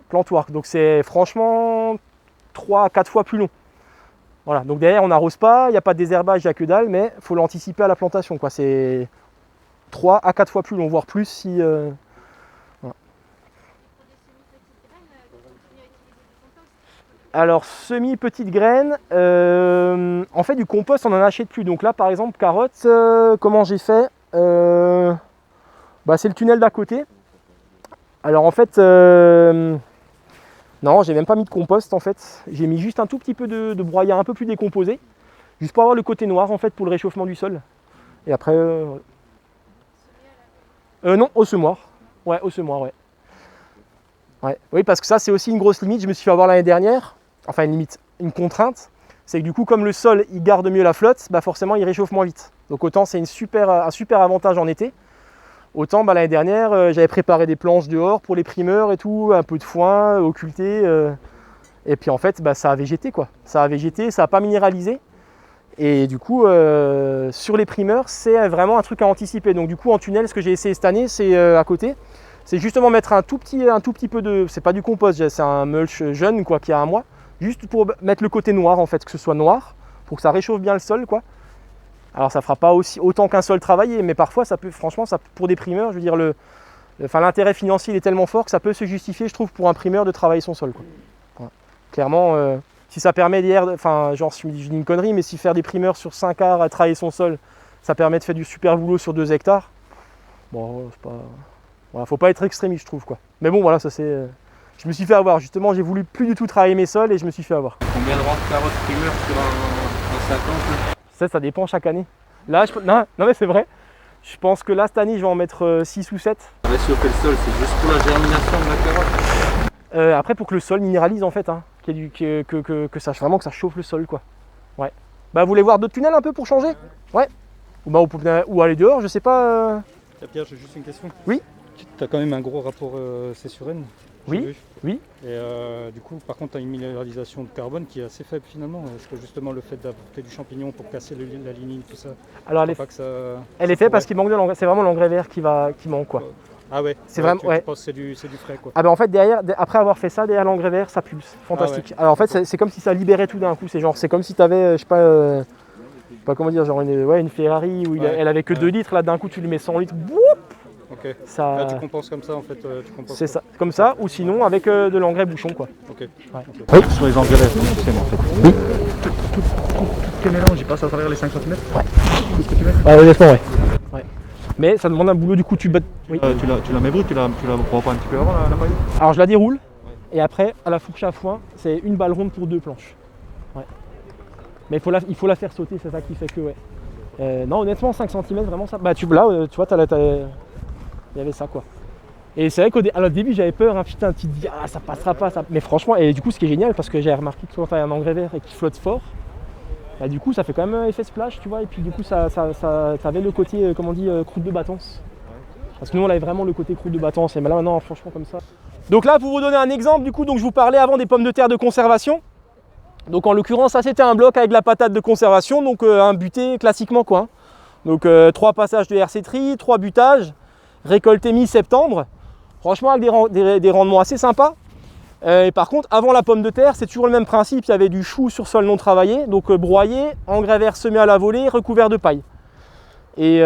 [SPEAKER 1] plantoir. Donc c'est franchement 3 à 4 fois plus long. Voilà, donc derrière on n'arrose pas, il n'y a pas de désherbage, il n'y a que dalle, mais il faut l'anticiper à la plantation, quoi. C'est 3 à 4 fois plus long, voire plus si... Voilà. Alors, semi-petites graines, en fait du compost on n'en achète plus. Donc là par exemple, carottes, comment j'ai fait, c'est le tunnel d'à côté. Alors en fait, non, j'ai même pas mis de compost en fait. J'ai mis juste un tout petit peu de broyat un peu plus décomposé, juste pour avoir le côté noir en fait pour le réchauffement du sol. Et après, non, au semoir. Ouais, au semoir, ouais. Ouais. Oui, parce que ça c'est aussi une grosse limite. Je me suis fait avoir l'année dernière. Enfin une limite, une contrainte, c'est que du coup comme le sol il garde mieux la flotte, forcément il réchauffe moins vite. Donc autant c'est un super avantage en été, autant l'année dernière j'avais préparé des planches dehors pour les primeurs et tout, un peu de foin, occulté, et puis en fait ça a végété, quoi. Ça a végété, ça n'a pas minéralisé, et du coup sur les primeurs c'est vraiment un truc à anticiper. Donc du coup en tunnel ce que j'ai essayé cette année c'est à côté, c'est justement mettre un tout petit peu de, c'est pas du compost, c'est un mulch jeune quoi, qui a un mois. Juste pour mettre le côté noir en fait, que ce soit noir, pour que ça réchauffe bien le sol, quoi. Alors ça fera pas autant qu'un sol travaillé, mais parfois ça peut, franchement, pour des primeurs, je veux dire, l'intérêt financier il est tellement fort que ça peut se justifier, je trouve, pour un primeur de travailler son sol, quoi. Voilà. Clairement, si ça permet d'hier, genre je dis une connerie, mais si faire des primeurs sur 5 arts à travailler son sol, ça permet de faire du super boulot sur 2 hectares, bon, c'est pas... Voilà, faut pas être extrémiste, je trouve, quoi. Mais bon, voilà, ça c'est... Je me suis fait avoir, justement, j'ai voulu plus du tout travailler mes sols et je me suis fait avoir.
[SPEAKER 3] Combien de rangs de carottes primeurs sur un 50
[SPEAKER 1] Ça dépend chaque année. Là, non mais c'est vrai. Je pense que là, cette année, je vais en mettre 6 ou 7.
[SPEAKER 3] Ça va chauffer le sol, c'est juste pour la germination de la carotte?
[SPEAKER 1] Après, pour que le sol minéralise, en fait, hein, que ça chauffe le sol, quoi. Ouais. Vous voulez voir d'autres tunnels un peu pour changer? Ouais. Ou aller dehors, je sais pas.
[SPEAKER 6] Pierre, j'ai juste une question.
[SPEAKER 1] Oui.
[SPEAKER 6] Tu as quand même un gros rapport C/N.
[SPEAKER 1] Oui, oui.
[SPEAKER 6] Et du coup, par contre, tu as une minéralisation de carbone qui est assez faible finalement. Est-ce que justement le fait d'apporter du champignon pour casser la lignine, tout ça,
[SPEAKER 1] alors elle est faite parce qu'il manque de l'engrais. C'est vraiment l'engrais vert qui manque, quoi.
[SPEAKER 6] Ah ouais.
[SPEAKER 1] C'est vraiment. Ouais.
[SPEAKER 6] Tu penses que c'est du frais, quoi.
[SPEAKER 1] Ah en fait après avoir fait ça, derrière l'engrais vert, ça pulse. Fantastique.
[SPEAKER 6] Ah ouais.
[SPEAKER 1] Alors en fait c'est comme si ça libérait tout d'un coup. C'est comme si tu avais, je sais pas comment dire, genre une Ferrari où elle avait que 2 litres, là d'un coup tu lui mets 100 litres. Boum,
[SPEAKER 6] ok.
[SPEAKER 1] Ça...
[SPEAKER 6] Là, tu compenses comme ça en fait.
[SPEAKER 1] C'est ça, comme ça, ou sinon avec de l'engrais bouchon, quoi.
[SPEAKER 6] Ok.
[SPEAKER 1] Ouais.
[SPEAKER 7] Oui. Sur les engrais en fait. Oui. Tout ce qui est mélange, il passe à travers les 5 cm. Ouais. Tout ce que tu mets.
[SPEAKER 1] Honnêtement, ouais. Mais ça demande un boulot, du coup tu battes. Oui.
[SPEAKER 7] Tu la mets brute, tu la broies pas un petit peu avant la paille?
[SPEAKER 1] Alors je la déroule, et après à la fourche à foin, c'est une balle ronde pour 2 planches. Ouais. Mais il faut la faire sauter, c'est ça qui fait que ouais. Non, honnêtement 5 cm vraiment ça. Tu vois, il y avait ça, quoi. Et c'est vrai qu'au début j'avais peur, hein, putain, tu te dis ça passera pas ça. Mais franchement, et du coup ce qui est génial, parce que j'ai remarqué que quand tu as un engrais vert et qu'il flotte fort, Bah, du coup ça fait quand même effet splash, tu vois, et puis du coup ça avait le côté, comment on dit, croûte de battance. Parce que nous on avait vraiment le côté croûte de battance, et là maintenant franchement comme ça. Donc là pour vous donner un exemple, du coup donc je vous parlais avant des pommes de terre de conservation. Donc en l'occurrence ça c'était un bloc avec la patate de conservation, donc un buté classiquement quoi. Donc 3 passages de RC tri, 3 butages, récolté mi-septembre. Franchement avec des rendements assez sympas. Et par contre avant la pomme de terre c'est toujours le même principe, il y avait du chou sur sol non travaillé, donc broyé, engrais vert semé à la volée, recouvert de paille. Et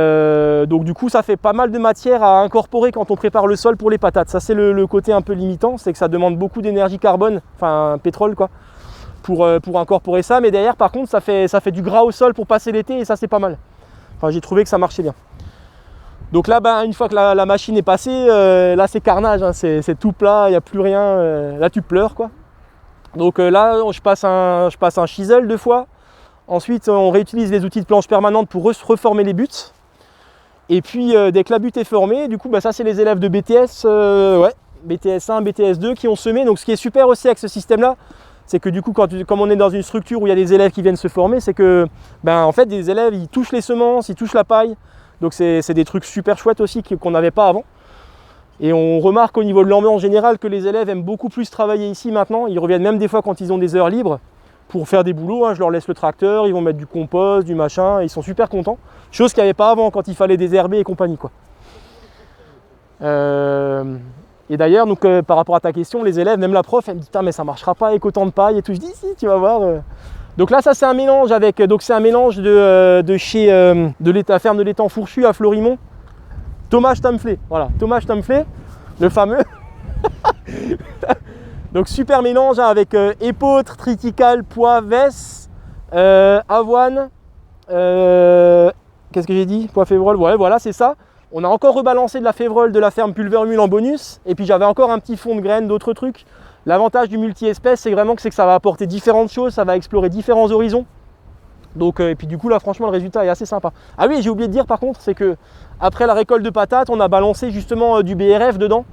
[SPEAKER 1] donc du coup ça fait pas mal de matière à incorporer quand on prépare le sol pour les patates. Ça c'est le côté un peu limitant, c'est que ça demande beaucoup d'énergie carbone, enfin pétrole quoi, pour incorporer ça. Mais derrière par contre ça fait du gras au sol pour passer l'été et ça c'est pas mal. Enfin j'ai trouvé que ça marchait bien. Donc là une fois que la machine est passée, là c'est carnage, hein, c'est tout plat, il n'y a plus rien, là tu pleures quoi. Donc là je passe un chisel 2 fois. Ensuite, on réutilise les outils de planche permanente pour reformer les buts. Et puis, dès que la butte est formée, du coup, ça c'est les élèves de BTS, BTS 1, BTS 2 qui ont semé. Donc, ce qui est super aussi avec ce système-là, c'est que du coup, comme on est dans une structure où il y a des élèves qui viennent se former, c'est que, en fait, des élèves, ils touchent les semences, ils touchent la paille. Donc, c'est des trucs super chouettes aussi qu'on n'avait pas avant. Et on remarque au niveau de l'ambiance générale que les élèves aiment beaucoup plus travailler ici maintenant. Ils reviennent même des fois quand ils ont des heures libres pour faire des boulots, hein. Je leur laisse le tracteur, ils vont mettre du compost, du machin, et ils sont super contents. Chose qu'il n'y avait pas avant quand il fallait désherber et compagnie quoi. Et d'ailleurs, donc par rapport à ta question, les élèves, même la prof, elle me dit putain mais ça marchera pas avec autant de paille et tout. Je dis si, tu vas voir. Donc là ça c'est un mélange avec, donc c'est un mélange de chez la ferme de l'étang Fourchu à Florimont. Thomas Stamflé, voilà, Thomas Stamflé, le fameux. Donc super mélange hein, avec épeautre, triticale, pois, vesse, avoine, qu'est-ce que j'ai dit? Pois févrole, ouais voilà c'est ça. On a encore rebalancé de la févrole de la ferme Pulvermule en bonus. Et puis j'avais encore un petit fond de graines, d'autres trucs. L'avantage du multi-espèce c'est vraiment que ça va apporter différentes choses, ça va explorer différents horizons. Donc et puis du coup là franchement le résultat est assez sympa. Ah oui j'ai oublié de dire par contre, c'est que après la récolte de patates, on a balancé justement du BRF dedans.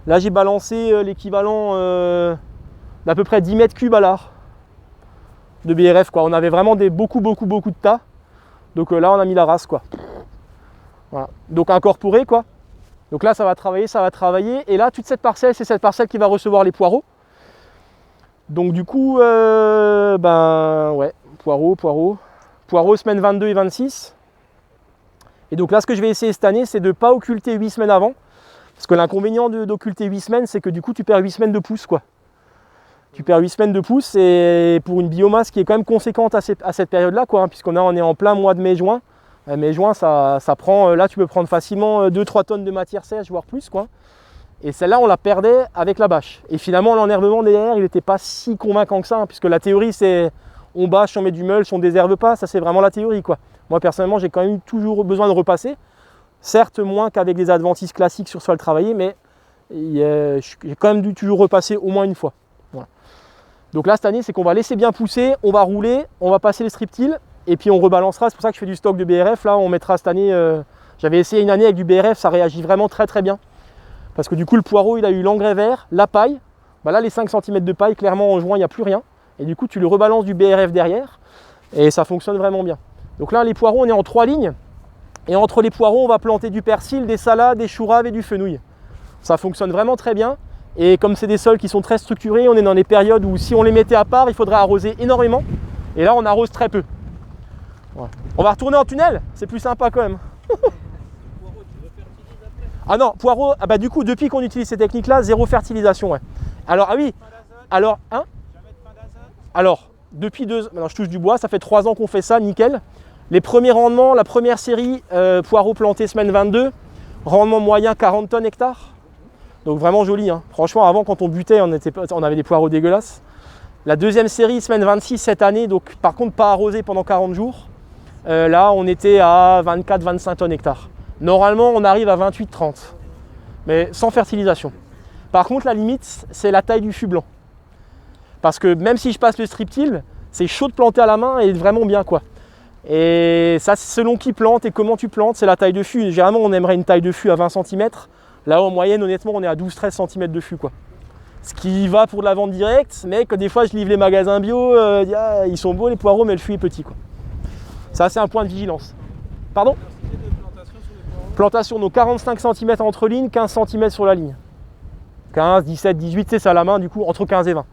[SPEAKER 1] Là j'ai balancé l'équivalent d'à peu près 10 mètres cubes à l'art de BRF quoi. On avait vraiment beaucoup de tas. Donc là on a mis la race quoi. Voilà. Donc incorporé quoi. Donc là ça va travailler. Et là toute cette parcelle, c'est cette parcelle qui va recevoir les poireaux. Donc du coup ouais, poireaux semaines 22 et 26. Et donc là ce que je vais essayer cette année c'est de ne pas occulter 8 semaines avant. Parce que l'inconvénient d'occulter 8 semaines, c'est que du coup tu perds 8 semaines de pousse quoi. Tu perds 8 semaines de pousse et pour une biomasse qui est quand même conséquente à cette période-là quoi, hein, puisqu'on est en plein mois de mai-juin. Mai-juin ça prend, là tu peux prendre facilement 2-3 tonnes de matière sèche, voire plus quoi. Et celle-là on la perdait avec la bâche. Et finalement l'enherbement derrière il n'était pas si convaincant que ça, hein, puisque la théorie c'est on bâche, on met du mulch, on désherbe pas, ça c'est vraiment la théorie quoi. Moi personnellement j'ai quand même toujours besoin de repasser. Certes moins qu'avec des adventices classiques sur sol travaillé, mais j'ai quand même dû toujours repasser au moins une fois. Voilà. Donc là cette année c'est qu'on va laisser bien pousser, on va rouler, on va passer les striptiles et puis on rebalancera. C'est pour ça que je fais du stock de BRF. Là on mettra cette année, j'avais essayé une année avec du BRF, ça réagit vraiment très bien. Parce que du coup le poireau il a eu l'engrais vert, la paille. Là les 5 cm de paille, clairement en juin il n'y a plus rien. Et du coup tu le rebalances du BRF derrière et ça fonctionne vraiment bien. Donc là les poireaux on est en 3 lignes. Et entre les poireaux, on va planter du persil, des salades, des choux raves et du fenouil. Ça fonctionne vraiment très bien. Et comme c'est des sols qui sont très structurés, on est dans des périodes où si on les mettait à part, il faudrait arroser énormément. Et là, on arrose très peu. Voilà. On va retourner en tunnel, c'est plus sympa quand même. Ah non, poireaux, du coup, depuis qu'on utilise ces techniques-là, 0 fertilisation. Ouais. Alors, ah oui, alors, hein? Alors, depuis maintenant je touche du bois, ça fait 3 ans qu'on fait ça, nickel. Les premiers rendements, la première série, poireaux plantés semaine 22, rendement moyen 40 tonnes hectare. Donc vraiment joli, hein. Franchement avant quand on butait on avait des poireaux dégueulasses. La deuxième série semaine 26 cette année, donc par contre pas arrosé pendant 40 jours. Là on était à 24-25 tonnes hectare. Normalement on arrive à 28-30, mais sans fertilisation. Par contre la limite c'est la taille du fût blanc. Parce que même si je passe le strip-till, c'est chaud de planter à la main et vraiment bien quoi. Et ça selon qui plante et comment tu plantes, c'est la taille de fût. Généralement on aimerait une taille de fût à 20 cm. Là en moyenne honnêtement on est à 12-13 cm de fût quoi. Ce qui va pour de la vente directe, mais que des fois je livre les magasins bio, ils sont beaux les poireaux, mais le fût est petit, quoi. Ça, c'est un point de vigilance. Pardon? Plantation, donc 45 cm entre lignes, 15 cm sur la ligne. 15, 17, 18, c'est ça à la main, du coup, entre 15 et 20.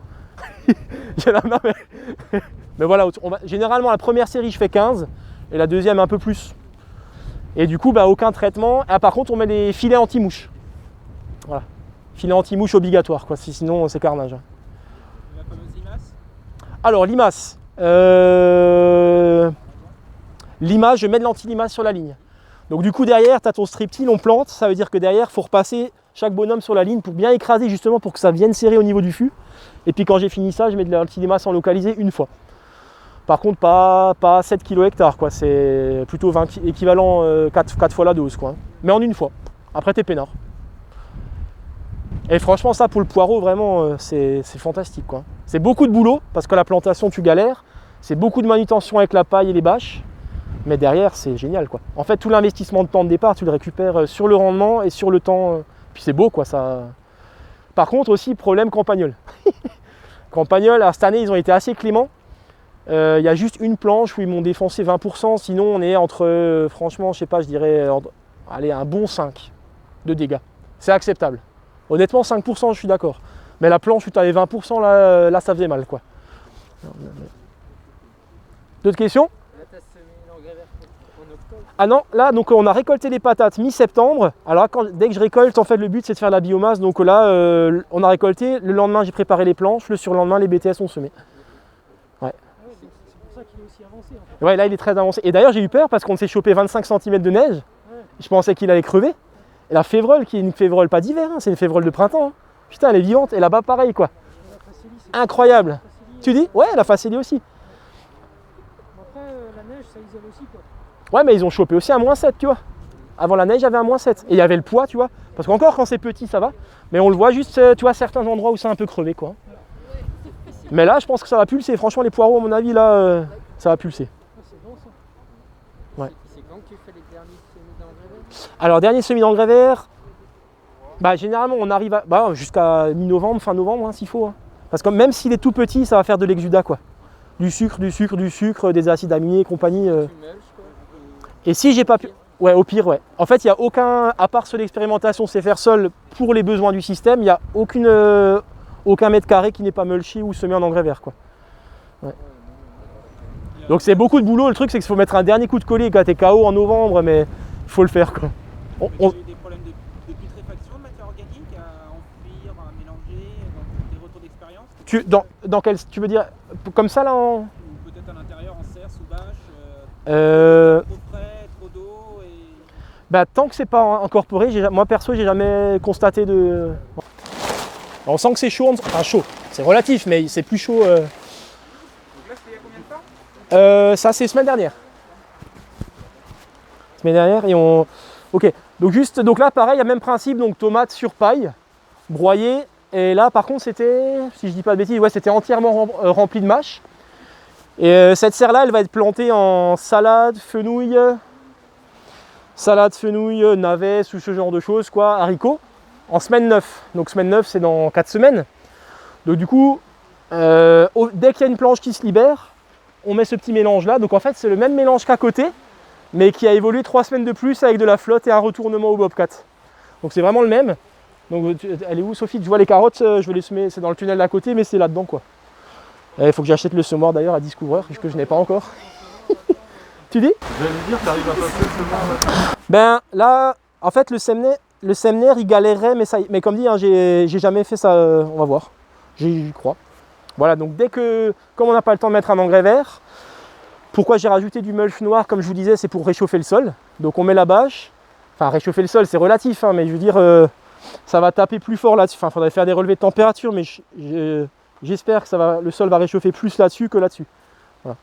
[SPEAKER 1] J'ai la main, mais voilà, généralement la première série je fais 15 et la deuxième un peu plus. Et du coup, bah, aucun traitement. Ah, par contre, on met des filets anti-mouches. Voilà. Filets anti-mouches obligatoires, quoi. Sinon, c'est carnage.
[SPEAKER 3] La fameuse limace?
[SPEAKER 1] Alors, limace. Limace, je mets de l'anti-limace sur la ligne. Donc, du coup, derrière, tu as ton striptil, on plante. Ça veut dire que derrière, il faut repasser chaque bonhomme sur la ligne pour bien écraser, justement, pour que ça vienne serrer au niveau du fût. Et puis, quand j'ai fini ça, je mets de l'anti-limace en localisé une fois. Par contre, pas 7 kg hectare, quoi. C'est plutôt 20 équivalent 4 fois la dose, quoi. Mais en une fois. Après, t'es peinard. Et franchement, ça pour le poireau, vraiment, c'est fantastique, quoi. C'est beaucoup de boulot, parce que la plantation, tu galères. C'est beaucoup de manutention avec la paille et les bâches. Mais derrière, c'est génial, quoi. En fait, tout l'investissement de temps de départ, tu le récupères sur le rendement et sur le temps. Puis c'est beau, quoi. Ça. Par contre, aussi, problème campagnol. Campagnol, alors cette année, ils ont été assez cléments. Il y a juste une planche où ils m'ont défoncé 20%, sinon on est entre, franchement, je sais pas, je dirais, allez, un bon 5 de dégâts. C'est acceptable. Honnêtement, 5%, je suis d'accord. Mais la planche où tu avais 20%, là, ça faisait mal, quoi. D'autres questions?
[SPEAKER 2] Là, tu as semé l'engrais vert en octobre.
[SPEAKER 1] Ah non, là, donc on a récolté les patates mi-septembre. Alors dès que je récolte, en fait, le but c'est de faire de la biomasse. Donc là, on a récolté. Le lendemain, j'ai préparé les planches. Le surlendemain, les BTS ont semé. Ouais.
[SPEAKER 4] C'est pour ça qu'il est aussi avancé. En fait.
[SPEAKER 1] Ouais, là, il est très avancé. Et d'ailleurs, j'ai eu peur parce qu'on s'est chopé 25 cm de neige.
[SPEAKER 4] Ouais.
[SPEAKER 1] Je pensais qu'il allait crever. Et la févrole, qui est une févrole pas d'hiver, hein, c'est une févrole de printemps. Hein. Putain, elle est vivante. Et là-bas, pareil, quoi.
[SPEAKER 4] La Facélie,
[SPEAKER 1] Incroyable. Tu dis? Ouais, la Facélie aussi.
[SPEAKER 4] Après, la neige, ça isole aussi, quoi.
[SPEAKER 1] Ouais, mais ils ont chopé aussi un -7, tu vois. Avant la neige, il y avait un -7. Et il y avait le poids, tu vois. Parce qu'encore, quand c'est petit, ça va. Mais on le voit juste, tu vois, certains endroits où c'est un peu crevé, quoi. Mais là, je pense que ça va pulser. Franchement, les poireaux, à mon avis, là, ça va pulser.
[SPEAKER 4] Ah, c'est bon, ça.
[SPEAKER 1] Ouais.
[SPEAKER 2] C'est quand que tu fais les derniers semis d'engrais vert?
[SPEAKER 1] Alors, dernier semis d'engrais vert, bah, généralement, on arrive à, jusqu'à mi-novembre, fin novembre, hein, s'il faut. Hein. Parce que même s'il est tout petit, ça va faire de l'exudat, quoi. Du sucre, des acides aminés et compagnie.
[SPEAKER 2] Tu mulches, quoi.
[SPEAKER 1] Et si j'ai pas pu... Ouais, au pire, ouais. En fait, il n'y a aucun... À part sur l'expérimentation, c'est faire sol pour les besoins du système, il n'y a aucun mètre carré qui n'est pas mulché ou semé en engrais vert, quoi. Ouais. Donc c'est beaucoup de boulot. Le truc, c'est qu'il faut mettre un dernier coup de collier quand t'es KO en novembre, mais il faut le faire, quoi.
[SPEAKER 3] Il y a eu des problèmes de putréfaction de matière organique à enfouir, à mélanger, donc des retours d'expérience?
[SPEAKER 1] Dans quel... Tu veux dire... Comme ça, là, en...
[SPEAKER 3] Ou peut-être à l'intérieur, en serre, sous bâche, trop frais, trop d'eau et...
[SPEAKER 1] Bah, tant que c'est pas incorporé, moi perso, j'ai jamais constaté de... On sent que c'est chaud, enfin chaud, c'est relatif, mais c'est plus chaud.
[SPEAKER 3] Donc là, c'était il y a combien de temps?
[SPEAKER 1] Ça, c'est semaine dernière. Semaine dernière, et on... Ok, donc là, pareil, il y a le même principe, donc tomates sur paille, broyées, et là, par contre, c'était, si je dis pas de bêtises, ouais, c'était entièrement rempli de mâche. Et cette serre-là, elle va être plantée en salade, fenouil, navets, ou ce genre de choses, quoi, haricots, en semaine 9. Donc semaine 9, c'est dans 4 semaines. Donc du coup, dès qu'il y a une planche qui se libère, on met ce petit mélange-là. Donc en fait, c'est le même mélange qu'à côté, mais qui a évolué 3 semaines de plus avec de la flotte et un retournement au bobcat. Donc c'est vraiment le même. Donc elle est où, Sophie? Tu vois les carottes, je vais les semer, c'est dans le tunnel d'à côté, mais c'est là-dedans, quoi. Il faut que j'achète le semoir d'ailleurs à Discover, que je n'ai pas encore. Tu dis?
[SPEAKER 7] J'allais dire, tu arrives à passer le semoir là.
[SPEAKER 1] Ben là, en fait, le Semner, il galérerait, mais comme dit, hein, j'ai jamais fait ça, on va voir. J'y crois. Voilà, donc comme on n'a pas le temps de mettre un engrais vert, pourquoi j'ai rajouté du mulch noir, comme je vous disais, c'est pour réchauffer le sol. Donc on met la bâche, enfin réchauffer le sol, c'est relatif, hein, mais je veux dire, ça va taper plus fort là-dessus. Enfin, il faudrait faire des relevés de température, mais j'espère que le sol va réchauffer plus là-dessus que là-dessus. Voilà.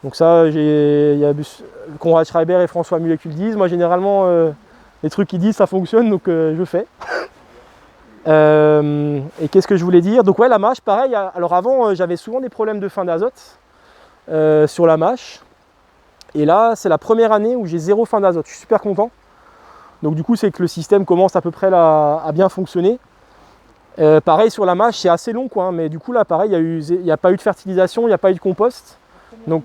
[SPEAKER 1] Donc ça, il y a Conrad Schreiber et François Mullet qui le disent. Moi, généralement, les trucs qu'ils disent, ça fonctionne, donc je fais. Et qu'est-ce que je voulais dire? Donc ouais, la mâche, pareil. Alors avant, j'avais souvent des problèmes de fin d'azote sur la mâche. Et là, c'est la première année où j'ai 0 fin d'azote. Je suis super content. Donc du coup, c'est que le système commence à peu près là, à bien fonctionner. Pareil sur la mâche, c'est assez long, quoi, hein, mais du coup là pareil, il n'y a pas eu de fertilisation, il n'y a pas eu de compost. Donc,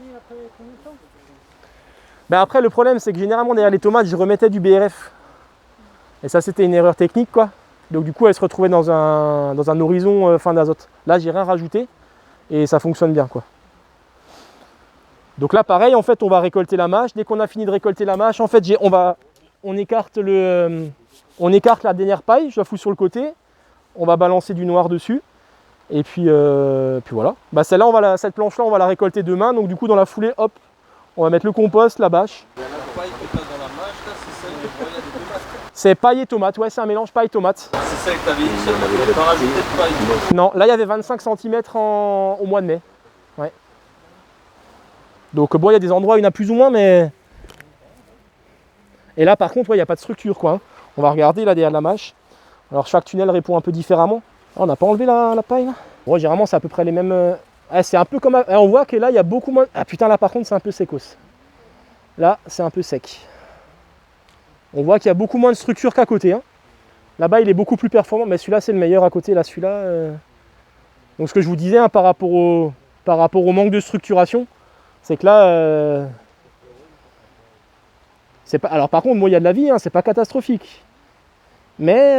[SPEAKER 1] après le problème c'est que généralement derrière les tomates je remettais du BRF. Et ça c'était une erreur technique, quoi. Donc du coup elle se retrouvait dans un horizon fin d'azote. Là j'ai rien rajouté et ça fonctionne bien, quoi. Donc là pareil, en fait on va récolter la mâche. Dès qu'on a fini de récolter la mâche, en fait on écarte la dernière paille, je la fous sur le côté. On va balancer du noir dessus. Et puis voilà. Celle-là, cette planche-là, on va la récolter demain. Donc du coup, dans la foulée, hop, on va mettre le compost, la bâche.
[SPEAKER 3] La paille que tu as dans la mâche, là, c'est celle de broyade de tomates.
[SPEAKER 1] C'est paille et tomate, ouais, c'est un mélange paille-tomate.
[SPEAKER 3] C'est celle que tu avais initialement, tu n'avais pas rajouté de paille.
[SPEAKER 1] Non, là, il y avait 25 cm au mois de mai. Ouais. Donc bon, il y a des endroits où il y en a plus ou moins, mais... Et là, par contre, il n'y a pas de structure, quoi, hein. On va regarder là derrière la mâche. Alors chaque tunnel répond un peu différemment. Oh, on n'a pas enlevé la paille là. Bon, généralement c'est à peu près les mêmes. C'est un peu comme. On voit que là il y a beaucoup moins. Ah putain, là par contre c'est un peu secos. Là c'est un peu sec. On voit qu'il y a beaucoup moins de structure qu'à côté, hein. Là-bas il est beaucoup plus performant, mais celui-là c'est le meilleur à côté. Là celui-là. Donc ce que je vous disais, hein, par rapport au manque de structuration, c'est que là. C'est pas. Alors par contre, moi il y a de la vie, hein, c'est pas catastrophique. Mais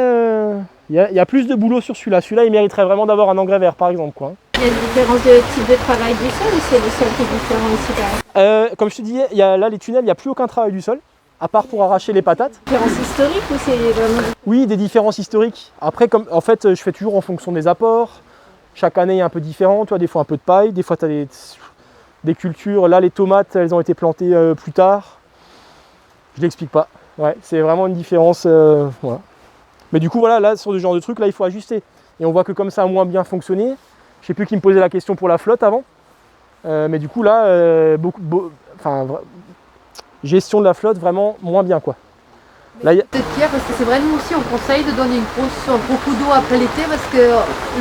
[SPEAKER 1] il y a plus de boulot sur celui-là. Celui-là, il mériterait vraiment d'avoir un engrais vert, par exemple, quoi.
[SPEAKER 5] Il y a une différence de type de travail du sol ou c'est le sol qui est différent aussi quand même?
[SPEAKER 1] Comme je te disais, là, les tunnels, il n'y a plus aucun travail du sol, à part pour arracher les patates.
[SPEAKER 5] Différence historique ou c'est vraiment...
[SPEAKER 1] Oui, des différences historiques. Après, en fait, je fais toujours en fonction des apports. Chaque année, il est un peu différent. Tu vois, des fois, un peu de paille. Des fois, tu as des cultures. Là, les tomates, elles ont été plantées plus tard. Je ne l'explique pas. Ouais, c'est vraiment une différence. Voilà. Mais du coup, voilà, là, sur ce genre de truc, là, il faut ajuster. Et on voit que comme ça a moins bien fonctionné. Je ne sais plus qui me posait la question pour la flotte avant. Mais du coup, là, gestion de la flotte, vraiment moins bien, quoi. Là,
[SPEAKER 8] Peut-être Pierre, parce que c'est vrai, nous aussi, on conseille de donner beaucoup d'eau après l'été, parce que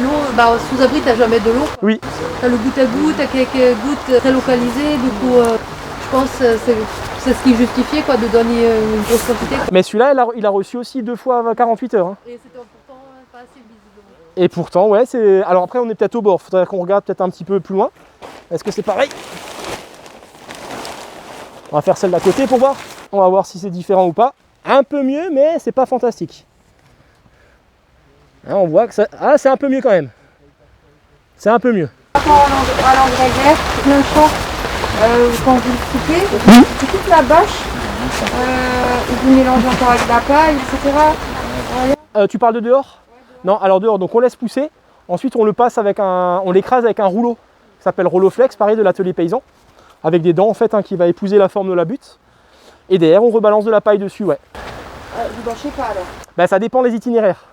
[SPEAKER 8] l'eau, sous abri, t'as jamais de l'eau.
[SPEAKER 1] Oui.
[SPEAKER 8] T'as le goutte à goutte, t'as quelques gouttes très localisées, du coup, je pense que c'est ce qui justifiait, quoi, de donner une grosse quantité.
[SPEAKER 1] Mais celui-là, il a reçu aussi 2 fois 48 heures. Hein.
[SPEAKER 8] Et c'était pourtant pas assez visiblement.
[SPEAKER 1] Et pourtant, ouais, c'est... Alors après, on est peut-être au bord. Faudrait qu'on regarde peut-être un petit peu plus loin. Est-ce que c'est pareil? On va faire celle d'à côté pour voir. On va voir si c'est différent ou pas. Un peu mieux, mais c'est pas fantastique. Hein, on voit que ça... Ah, c'est un peu mieux quand même. C'est un peu mieux.
[SPEAKER 9] Par rapport à l'engrais vert, le champ, quand vous le coupez, toute la bâche, vous mélangez encore avec de la paille, etc.
[SPEAKER 1] Tu parles de dehors? Non, alors dehors, donc on laisse pousser. Ensuite, on le passe on l'écrase avec un rouleau qui s'appelle Roloflex, pareil, de l'atelier paysan, avec des dents en fait, hein, qui va épouser la forme de la butte. Et derrière, on rebalance de la paille dessus, ouais.
[SPEAKER 9] Vous bâchez pas alors?
[SPEAKER 1] Ben, ça dépend les itinéraires.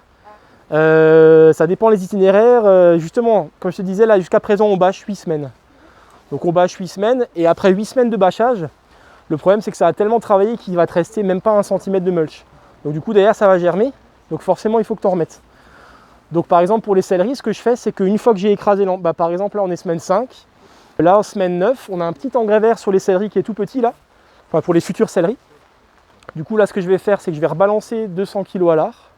[SPEAKER 1] Ça dépend les itinéraires. Justement, comme je te disais, là jusqu'à présent, on bâche 8 semaines. Donc on bâche 8 semaines, et après 8 semaines de bâchage, le problème c'est que ça a tellement travaillé qu'il va te rester même pas 1 cm de mulch. Donc du coup, derrière, ça va germer. Donc forcément, il faut que tu en remettes. Donc par exemple, pour les céleris, ce que je fais, c'est qu'une fois que j'ai écrasé, par exemple, là on est semaine 5. Là, en semaine 9, on a un petit engrais vert sur les céleris qui est tout petit là. Enfin, pour les futurs céleris. Du coup, là, ce que je vais faire, c'est que je vais rebalancer 200 kg à l'art.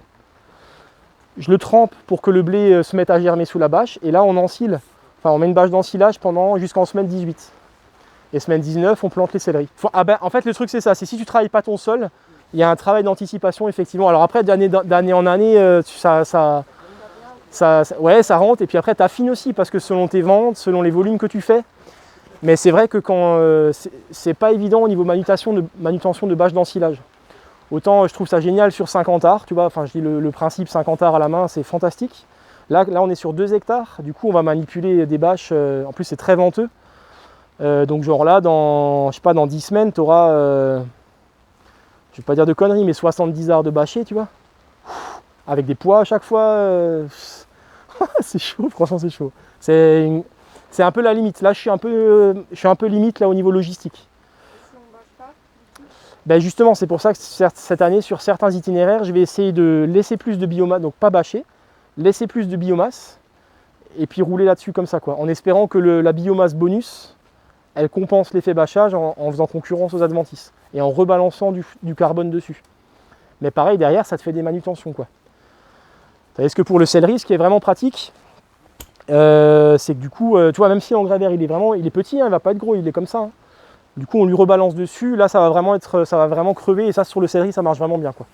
[SPEAKER 1] Je le trempe pour que le blé se mette à germer sous la bâche. Et là, on ensile. Enfin, on met une bâche d'ensilage jusqu'en semaine 18. Et semaine 19, on plante les céleris. En fait, le truc, c'est ça. C'est si tu ne travailles pas ton sol, il y a un travail d'anticipation, effectivement. Alors après, d'année en année, ça rentre. Et puis après, tu affines aussi, parce que selon tes ventes, selon les volumes que tu fais. Mais c'est vrai que quand c'est pas évident au niveau manutention de bâche d'ensilage. Autant je trouve ça génial sur 50 arts, tu vois, enfin je dis le principe 50 arts à la main, c'est fantastique. Là on est sur 2 hectares, du coup on va manipuler des bâches, en plus c'est très venteux. Donc genre là, dans 10 semaines, tu auras, je vais pas dire de conneries, mais 70 arts de bâcher, tu vois. Avec des poids à chaque fois, c'est chaud, franchement c'est chaud. C'est un peu la limite. Là, je suis un peu limite là au niveau logistique.
[SPEAKER 9] Si on bâche pas,
[SPEAKER 1] Ben justement, c'est pour ça que cette année, sur certains itinéraires, je vais essayer de laisser plus de biomasse, donc pas bâcher, laisser plus de biomasse, et puis rouler là-dessus comme ça, quoi. En espérant que la biomasse bonus, elle compense l'effet bâchage en faisant concurrence aux adventices et en rebalançant du carbone dessus. Mais pareil, derrière, ça te fait des manutentions, quoi. Tandis que pour le céleri, ce qui est vraiment pratique, c'est que du coup, tu vois, même si l'engrais vert il est petit, hein, il va pas être gros, il est comme ça. Hein. Du coup, on lui rebalance dessus, là ça va vraiment crever, et ça sur le céleri, ça marche vraiment bien, quoi.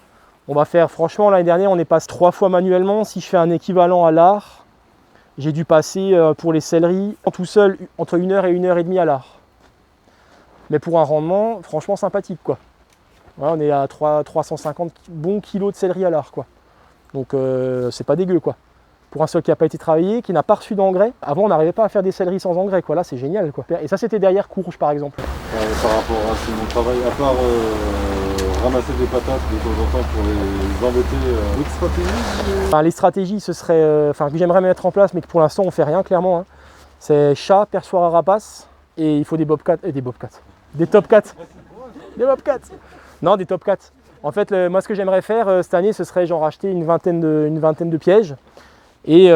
[SPEAKER 1] On va faire, franchement, l'année dernière, on est passé 3 fois manuellement. Si je fais un équivalent à l'art, j'ai dû passer pour les céleris tout seul entre 1 heure et 1 heure et demie à l'art. Mais pour un rendement, franchement sympathique, quoi. Voilà, on est à 350 bons kilos de céleri à l'art, quoi. Donc c'est pas dégueu, quoi. Pour un sol qui n'a pas été travaillé, qui n'a pas reçu d'engrais. Avant, on n'arrivait pas à faire des céleris sans engrais, quoi. Là, c'est génial, quoi. Et ça, c'était derrière Courge, par exemple.
[SPEAKER 10] Par rapport à mon travail, à part ramasser des patates de temps en temps pour les embêter, d'autres stratégies
[SPEAKER 1] Enfin, les stratégies, ce serait, que j'aimerais mettre en place, mais que pour l'instant, on fait rien, clairement. Hein. C'est chat, perchoir à rapace, et il faut des bobcats, des top 4. Des bobcats. Non, des top 4. En fait, moi, ce que j'aimerais faire cette année, ce serait genre acheter une vingtaine de pièges et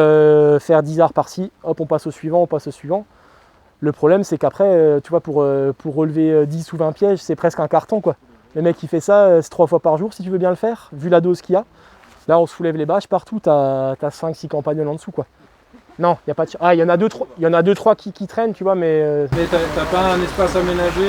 [SPEAKER 1] faire 10 arts par-ci. Hop, on passe au suivant, Le problème, c'est qu'après, tu vois, pour relever 10 ou 20 pièges, c'est presque un carton, quoi. Le mec qui fait ça, c'est 3 fois par jour, si tu veux bien le faire, vu la dose qu'il y a. Là, on soulève les bâches partout, t'as 5-6 campagnes en dessous, quoi. Non, il n'y a pas de... Ah, il y en a 2-3 qui traînent, tu vois, mais...
[SPEAKER 3] Mais t'as pas un espace aménagé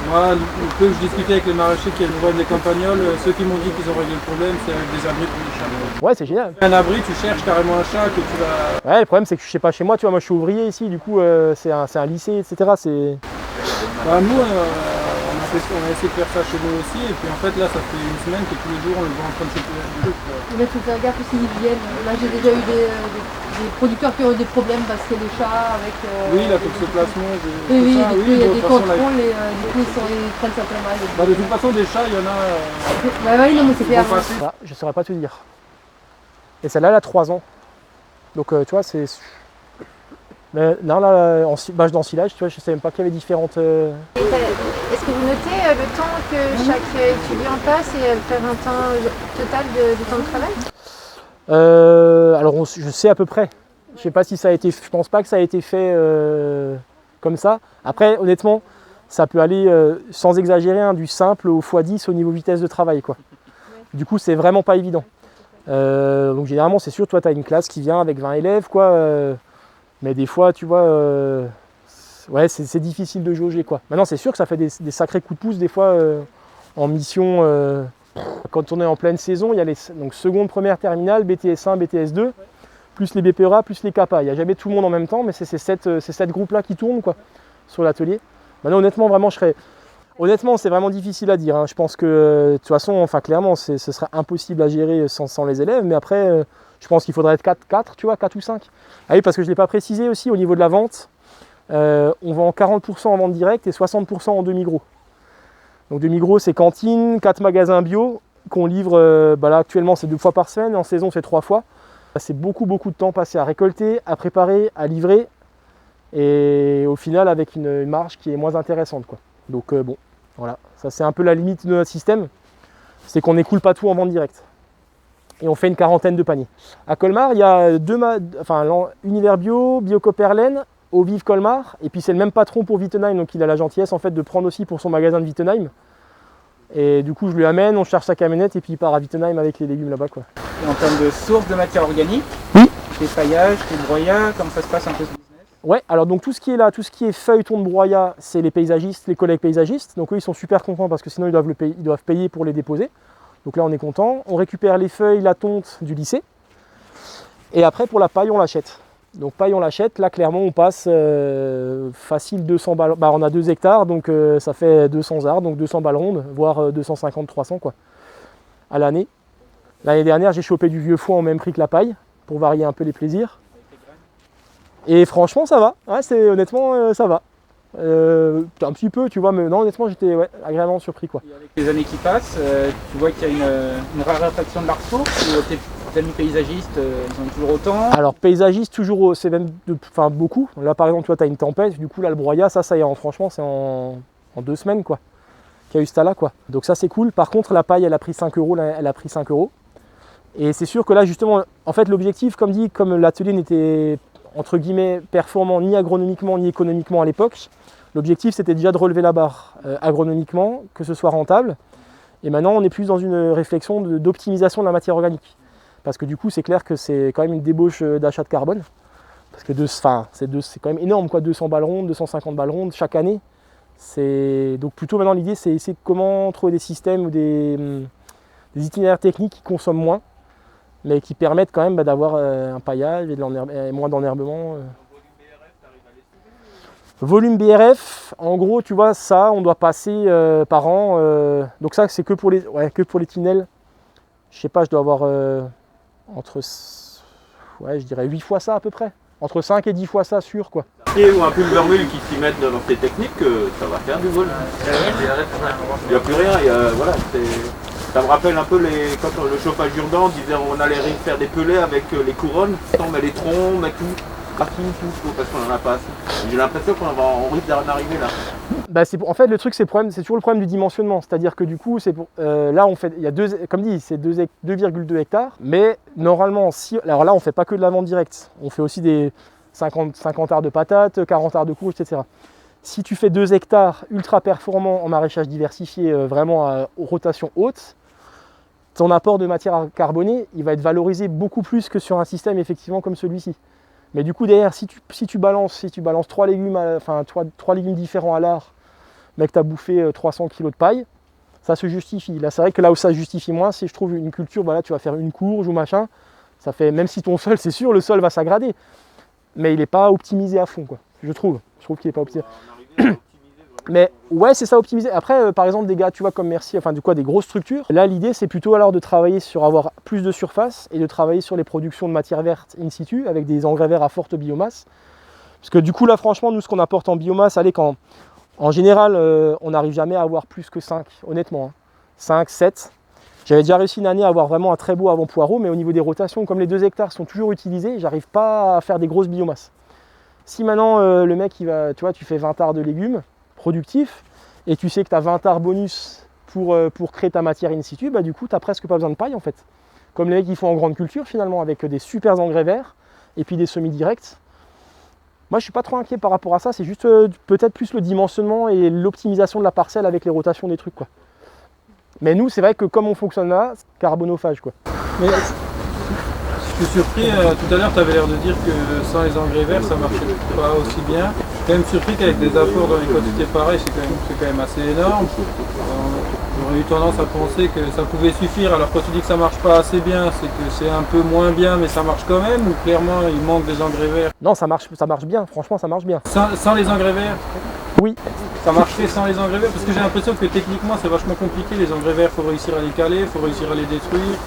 [SPEAKER 3] Moi, le peu que je discutais avec les maraîchers qui ont le problème des campagnols, ceux qui m'ont dit qu'ils ont réglé le problème, c'est avec des abris pour les chats.
[SPEAKER 1] Ouais, c'est génial.
[SPEAKER 3] Un abri, tu cherches carrément un chat que tu vas...
[SPEAKER 1] Ouais, le problème, c'est que je sais pas chez moi, tu vois, moi je suis ouvrier ici, du coup, c'est un lycée, etc.
[SPEAKER 3] Bah, nous, on a essayé de faire ça chez nous aussi, et puis en fait, là, ça fait une semaine que tous les jours, on le voit en train de se faire.
[SPEAKER 8] Mais faut faire gaffe aussi, ils viennent. Là, j'ai déjà eu des producteurs qui ont eu des problèmes parce que les chats avec...
[SPEAKER 3] Oui, la toxoplasmose,
[SPEAKER 8] oui,
[SPEAKER 3] ça,
[SPEAKER 8] du coup, il y a
[SPEAKER 3] de
[SPEAKER 8] des
[SPEAKER 3] toute façon,
[SPEAKER 8] contrôles et du coup, ils prennent ça mal.
[SPEAKER 3] Bah, de toute façon, des chats, il y en a...
[SPEAKER 8] Ouais, non, mais c'est clair.
[SPEAKER 1] Ah, je saurais pas te dire. Et celle-là, elle a 3 ans. Donc, tu vois, c'est... Mais non, là, en bâche d'ensilage, tu vois, je sais même pas qu'il y avait différentes...
[SPEAKER 9] Est-ce que vous notez le temps que chaque étudiant passe et faire un temps total de temps de travail?
[SPEAKER 1] Alors, je sais à peu près. Je sais pas si ça a été... Je pense pas que ça a été fait comme ça. Après, honnêtement, ça peut aller, sans exagérer, hein, du simple au x10 au niveau vitesse de travail, quoi. Du coup, c'est vraiment pas évident. Donc, généralement, c'est sûr, toi, tu as une classe qui vient avec 20 élèves, quoi. Mais des fois, tu vois... ouais, c'est difficile de jauger, quoi. Maintenant, c'est sûr que ça fait des sacrés coups de pouce, des fois, en mission. Quand on est en pleine saison, il y a les seconde, première, terminale, BTS1, BTS2, plus les BPERA, plus les CAPA. Il n'y a jamais tout le monde en même temps, mais c'est ces 7 groupes-là qui tournent, quoi, sur l'atelier. Maintenant, honnêtement, vraiment, honnêtement, c'est vraiment difficile à dire. Hein. Je pense que, de toute façon, enfin, clairement, ce serait impossible à gérer sans les élèves. Mais après, je pense qu'il faudrait être 4, tu vois, 4 ou 5. Ah oui, parce que je ne l'ai pas précisé aussi, au niveau de la vente, on vend 40% en vente directe et 60% en demi-gros. Donc demi-gros, c'est cantine, 4 magasins bio qu'on livre, là actuellement c'est 2 fois par semaine, en saison c'est 3 fois. C'est beaucoup de temps passé à récolter, à préparer, à livrer, et au final avec une marge qui est moins intéressante, quoi. Donc bon, voilà, ça c'est un peu la limite de notre système, c'est qu'on n'écoule pas tout en vente directe. Et on fait une 40aine de paniers. À Colmar, il y a Univers Bio, Biocoperlen, Eau Vive Colmar, et puis c'est le même patron pour Wittenheim, donc il a la gentillesse en fait de prendre aussi pour son magasin de Wittenheim. Et du coup je lui amène, on charge sa camionnette et puis il part à Wittenheim avec les légumes là-bas, quoi.
[SPEAKER 11] Et en termes de sources de matière organique,
[SPEAKER 1] oui.
[SPEAKER 11] Tes paillages, tes broyats, comment ça se passe un peu ce business?
[SPEAKER 1] Ouais, alors donc tout ce qui est là, tout ce qui est feuilleton de broyat, c'est les paysagistes, les collègues paysagistes. Donc eux ils sont super contents parce que sinon ils doivent payer pour les déposer. Donc là on est content. On récupère les feuilles, la tonte du lycée. Et après pour la paille on l'achète. Donc paille on l'achète, là clairement on passe facile 200 balles. Bah on a 2 hectares donc ça fait 200 arts, donc 200 balles rondes, voire 250-300 quoi, à l'année. L'année dernière j'ai chopé du vieux foin au même prix que la paille, pour varier un peu les plaisirs. Et franchement ça va, ouais, honnêtement ça va. Un petit peu tu vois, mais non honnêtement j'étais agréablement surpris, quoi.
[SPEAKER 11] Et avec les années qui passent, tu vois qu'il y a une raréfaction de la ressource, ou tes amis paysagistes, ils ont toujours autant?
[SPEAKER 1] Alors paysagistes toujours, c'est même beaucoup. Là par exemple tu vois tu as une tempête, du coup là le broyat, ça y est, franchement c'est en 2 semaines quoi, qu'il y a eu ça là, quoi. Donc ça c'est cool. Par contre la paille elle a pris 5 €, elle a pris 5 €. Et c'est sûr que là justement, en fait l'objectif comme l'atelier n'était entre guillemets performant ni agronomiquement ni économiquement à l'époque, l'objectif c'était déjà de relever la barre agronomiquement, que ce soit rentable. Et maintenant on est plus dans une réflexion d'optimisation de la matière organique. Parce que du coup, c'est clair que c'est quand même une débauche d'achat de carbone. Parce que c'est quand même énorme, quoi, 200 balles rondes, 250 balles rondes chaque année. Donc plutôt maintenant l'idée c'est essayer de comment trouver des systèmes ou des itinéraires techniques qui consomment moins, mais qui permettent quand même d'avoir un paillage et moins d'enherbement. Volume BRF, en gros tu vois ça on doit passer par an, donc ça c'est que pour les tunnels. Je sais pas, je dois avoir entre je dirais 8 fois ça à peu près. Entre 5 et 10 fois ça sûr quoi.
[SPEAKER 12] Ou un pulvermule qui s'y mettent dans ces techniques, ça va faire du vol. Il n'y a plus rien, voilà, ça me rappelle un peu quand le chauffage urbain disait on allait faire des pelets avec les couronnes, on met les troncs, on met tout, parce qu'on n'en a pas assez. J'ai l'impression qu'on risque d'en arriver là.
[SPEAKER 1] En fait le truc c'est toujours le problème du dimensionnement, c'est-à-dire que du coup là on fait, il y a comme dit c'est 2,2 hectares, mais normalement alors là on fait pas que de la vente directe, on fait aussi des 50 arts de patates, 40 arts de courge, etc. Si tu fais 2 hectares ultra performants en maraîchage diversifié, vraiment à rotation haute, ton apport de matière carbonée, il va être valorisé beaucoup plus que sur un système effectivement comme celui-ci. Mais du coup derrière, si tu balances 3 légumes, trois légumes différents à l'art, mais que tu as bouffé 300 kg de paille, ça se justifie. Là c'est vrai que là où ça se justifie moins, c'est je trouve une culture, là tu vas faire une courge ou machin, ça fait, même si ton sol, c'est sûr, le sol va s'agrader. Mais il n'est pas optimisé à fond, quoi, je trouve qu'il n'est pas optimisé. Mais ouais, c'est ça, optimisé. Après, par exemple, des gars, tu vois, comme Merci, des grosses structures, là, l'idée, c'est plutôt alors de travailler sur avoir plus de surface et de travailler sur les productions de matière verte in situ avec des engrais verts à forte biomasse. Parce que du coup, là, franchement, nous, ce qu'on apporte en biomasse, en général, on n'arrive jamais à avoir plus que 5, honnêtement. 5, 7. J'avais déjà réussi une année à avoir vraiment un très beau avant poireau, mais au niveau des rotations, comme les 2 hectares sont toujours utilisés, j'arrive pas à faire des grosses biomasses. Si maintenant le mec, tu fais 20 arts de légumes productifs, et tu sais que tu as 20 arts bonus pour créer ta matière in situ, du coup, tu n'as presque pas besoin de paille en fait. Comme les mecs qui font en grande culture finalement, avec des super engrais verts, et puis des semis directs. Moi, je suis pas trop inquiet par rapport à ça, c'est juste peut-être plus le dimensionnement et l'optimisation de la parcelle avec les rotations des trucs, quoi. Mais nous, c'est vrai que comme on fonctionne là, c'est carbonophage, quoi.
[SPEAKER 3] Mais je suis surpris, tout à l'heure tu avais l'air de dire que sans les engrais verts ça marchait pas aussi bien. Je suis quand même surpris qu'avec des apports dans les quantités pareilles, c'est quand même assez énorme. J'aurais eu tendance à penser que ça pouvait suffire, alors quand tu dis que ça marche pas assez bien, c'est que c'est un peu moins bien mais ça marche quand même, ou clairement il manque des engrais verts?
[SPEAKER 1] Non, ça marche bien, franchement ça marche bien.
[SPEAKER 3] Sans les engrais verts?
[SPEAKER 1] Oui.
[SPEAKER 3] Ça marcherait sans les engrais verts? Parce que j'ai l'impression que techniquement c'est vachement compliqué, les engrais verts, il faut réussir à les caler, il faut réussir à les détruire.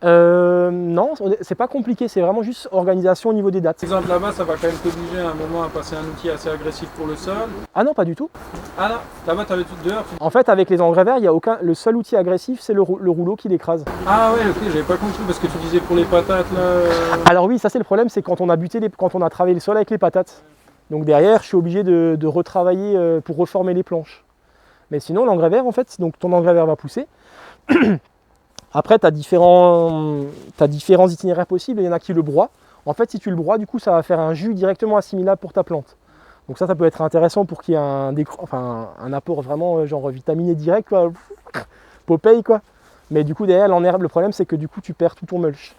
[SPEAKER 1] Non, c'est pas compliqué, c'est vraiment juste organisation au niveau des dates.
[SPEAKER 3] Par exemple là-bas, ça va quand même t'obliger à un moment à passer un outil assez agressif pour le sol.
[SPEAKER 1] Ah non, pas du tout.
[SPEAKER 3] Ah non, là-bas t'avais tout dehors.
[SPEAKER 1] En fait, avec les engrais verts, le seul outil agressif, c'est le rouleau qui l'écrase.
[SPEAKER 3] Ah ouais, ok, j'avais pas compris parce que tu disais pour les patates là.
[SPEAKER 1] Alors oui, ça c'est le problème, c'est quand on a travaillé le sol avec les patates. Donc derrière, je suis obligé de retravailler pour reformer les planches. Mais sinon, l'engrais vert, en fait, donc ton engrais vert va pousser. Après, tu as différents itinéraires possibles. Il y en a qui le broient. En fait, si tu le broies, du coup, ça va faire un jus directement assimilable pour ta plante. Donc ça peut être intéressant pour qu'il y ait un apport vraiment genre vitaminé direct, quoi. Popeye, quoi. Mais du coup, derrière, l'enherbe, le problème, c'est que du coup, tu perds tout ton mulch.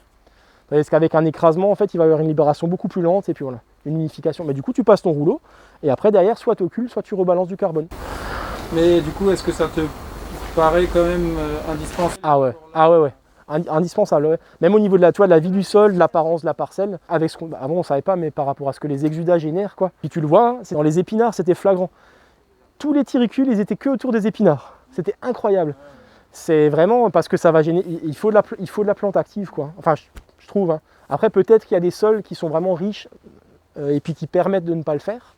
[SPEAKER 1] Parce qu'avec un écrasement, en fait, il va y avoir une libération beaucoup plus lente et puis voilà, une unification. Mais du coup, tu passes ton rouleau et après, derrière, soit tu occultes, soit tu rebalances du carbone.
[SPEAKER 3] Mais du coup, est-ce que ça te paraît quand même indispensable?
[SPEAKER 1] Ah ouais. Indispensable, ouais. Même au niveau de la vie du sol, de l'apparence de la parcelle, avec avant on savait pas, mais par rapport à ce que les exudats génèrent, quoi. Puis tu le vois, hein, dans les épinards, c'était flagrant. Tous les tiricules, ils étaient que autour des épinards. C'était incroyable. C'est vraiment parce que ça va gêner. Il faut de la plante active, quoi. Enfin, je trouve. Hein. Après, peut-être qu'il y a des sols qui sont vraiment riches et puis qui permettent de ne pas le faire.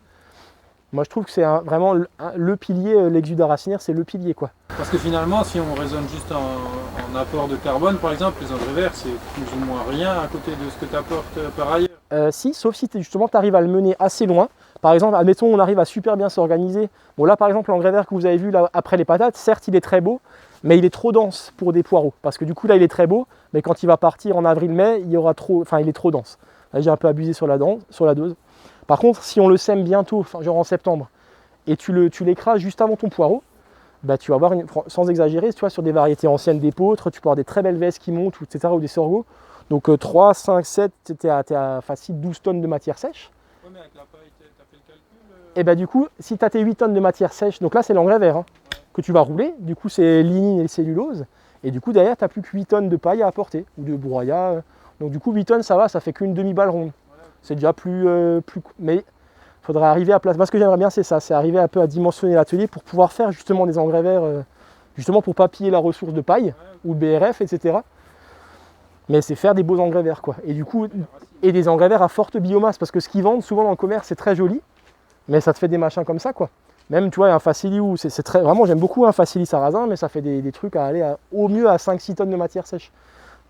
[SPEAKER 1] Moi, je trouve que c'est vraiment le pilier, l'exudat racinaire, c'est le pilier, quoi.
[SPEAKER 3] Parce que finalement, si on raisonne juste en apport de carbone, par exemple, les engrais verts, c'est plus ou moins rien à côté de ce que tu apportes par ailleurs.
[SPEAKER 1] Si, sauf si justement tu arrives à le mener assez loin. Par exemple, admettons, on arrive à super bien s'organiser. Bon, là, par exemple, l'engrais vert que vous avez vu là, après les patates, certes, il est très beau, mais il est trop dense pour des poireaux. Parce que du coup, là, il est très beau, mais quand il va partir en avril-mai, il est trop dense. Là, j'ai un peu abusé sur la dose. Par contre, si on le sème bientôt, genre en septembre, et tu l'écrases juste avant ton poireau, tu vas avoir, sans exagérer, tu vois, sur des variétés anciennes d'épeautres, tu peux avoir des très belles vesses qui montent, etc., ou des sorgho. Donc 3, 5, 7, t'es à facile 12 tonnes de matière sèche.
[SPEAKER 3] Ouais, mais avec la paille, t'as fait le calcul
[SPEAKER 1] Et bah du coup, si tu as tes 8 tonnes de matière sèche, donc là c'est l'engrais vert que tu vas rouler, du coup c'est lignine et cellulose, et du coup derrière tu n'as plus que 8 tonnes de paille à apporter, ou de broyat. Donc du coup 8 tonnes ça va, ça fait qu'une demi-balle ronde. C'est déjà plus... mais il faudrait arriver à placer... Moi ce que j'aimerais bien c'est ça, c'est arriver un peu à dimensionner l'atelier pour pouvoir faire justement des engrais verts, justement pour pas piller la ressource de paille, ou le BRF, etc. Mais c'est faire des beaux engrais verts quoi. Et du coup, et des engrais verts à forte biomasse, parce que ce qu'ils vendent souvent dans le commerce c'est très joli, mais ça te fait des machins comme ça quoi. Même tu vois un Facili, c'est très... Vraiment j'aime beaucoup un Facili sarrasin, mais ça fait des trucs à aller au mieux à 5-6 tonnes de matière sèche.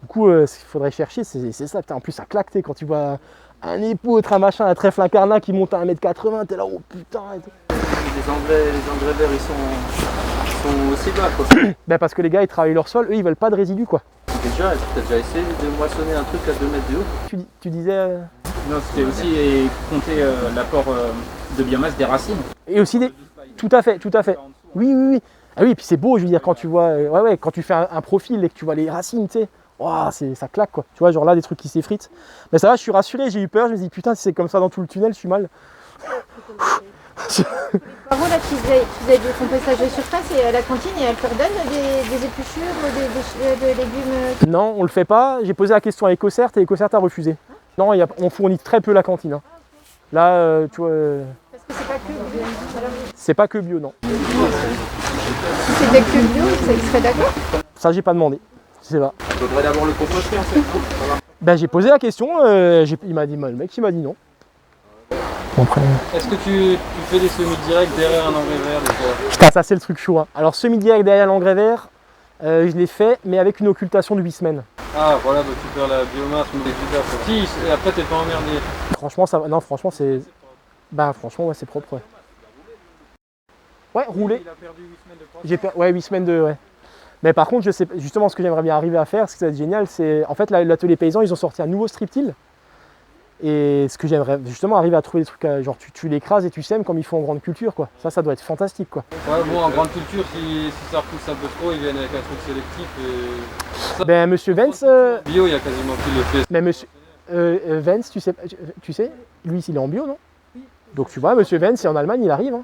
[SPEAKER 1] Du coup, ce qu'il faudrait chercher, c'est ça. Putain, en plus, ça claque, quand tu vois un épeautre, un machin, un trèfle incarnat qui monte à 1m80, t'es là, oh putain.
[SPEAKER 2] Les engrais verts, ils sont aussi bas, quoi.
[SPEAKER 1] Ben parce que les gars, ils travaillent leur sol, eux, ils veulent pas de résidus, quoi.
[SPEAKER 2] Déjà, t'as déjà essayé de moissonner un truc à 2 mètres de haut?
[SPEAKER 1] Tu disais...
[SPEAKER 11] Non, c'était aussi compter l'apport de biomasse des racines.
[SPEAKER 1] Et aussi des... Tout à fait, tout à fait. Oui, oui, oui. Ah oui, et puis c'est beau, je veux dire, quand tu vois... ouais, quand tu fais un profil et que tu vois les racines, tu sais... Oh, ça claque quoi, tu vois, genre là des trucs qui s'effritent. Mais ça va, je suis rassuré, j'ai eu peur, je me dis putain, si c'est comme ça dans tout le tunnel, je suis mal.
[SPEAKER 9] Les poireaux là qui faisaient du compostage de surface et à la cantine, et elles te redonnent des épluchures ou des légumes?
[SPEAKER 1] Non, on le fait pas, j'ai posé la question à EcoCert et EcoCert a refusé. Non, on fournit très peu la cantine. Hein. Là, tu vois...
[SPEAKER 9] Parce que c'est pas que bio.
[SPEAKER 1] C'est pas que bio, non.
[SPEAKER 9] Si c'était que bio, ils seraient d'accord?
[SPEAKER 1] Ça, j'ai pas demandé. Je sais pas.
[SPEAKER 12] Il faudrait d'abord le composter en fait.
[SPEAKER 1] Ben j'ai posé la question, il m'a dit, le mec il m'a dit non. Bon, après...
[SPEAKER 3] Est-ce que tu fais des semis directs derrière un engrais vert des fois?
[SPEAKER 1] Putain, ça c'est le truc chaud. Hein. Alors semi-direct derrière l'engrais vert, je l'ai fait, mais avec une occultation de 8 semaines.
[SPEAKER 3] Ah voilà, donc tu perds la biomasse ou des résidus. Si, et après t'es pas emmerdé.
[SPEAKER 1] Franchement, ça va. Non, franchement, c'est... Ben franchement, ouais, c'est propre, ouais. Ouais, rouler.
[SPEAKER 3] Il a perdu 8 semaines de croissance.
[SPEAKER 1] Ouais, 8 semaines de... Ouais. Mais par contre, je sais justement ce que j'aimerais bien arriver à faire, ce qui va être génial, c'est en fait l'atelier paysan, ils ont sorti un nouveau strip-till. Et ce que j'aimerais justement arriver à trouver des trucs, genre tu l'écrases et tu sèmes comme ils font en grande culture quoi. Ça doit être fantastique quoi.
[SPEAKER 3] Ouais bon, en grande culture, si ça repousse un peu trop, ils viennent avec un truc sélectif et...
[SPEAKER 1] Ben monsieur Vence...
[SPEAKER 3] Bio, il y a quasiment plus de fait.
[SPEAKER 1] Mais monsieur Vence, tu sais, lui il est en bio non? Donc tu vois, monsieur Vence, en Allemagne, il arrive. Hein.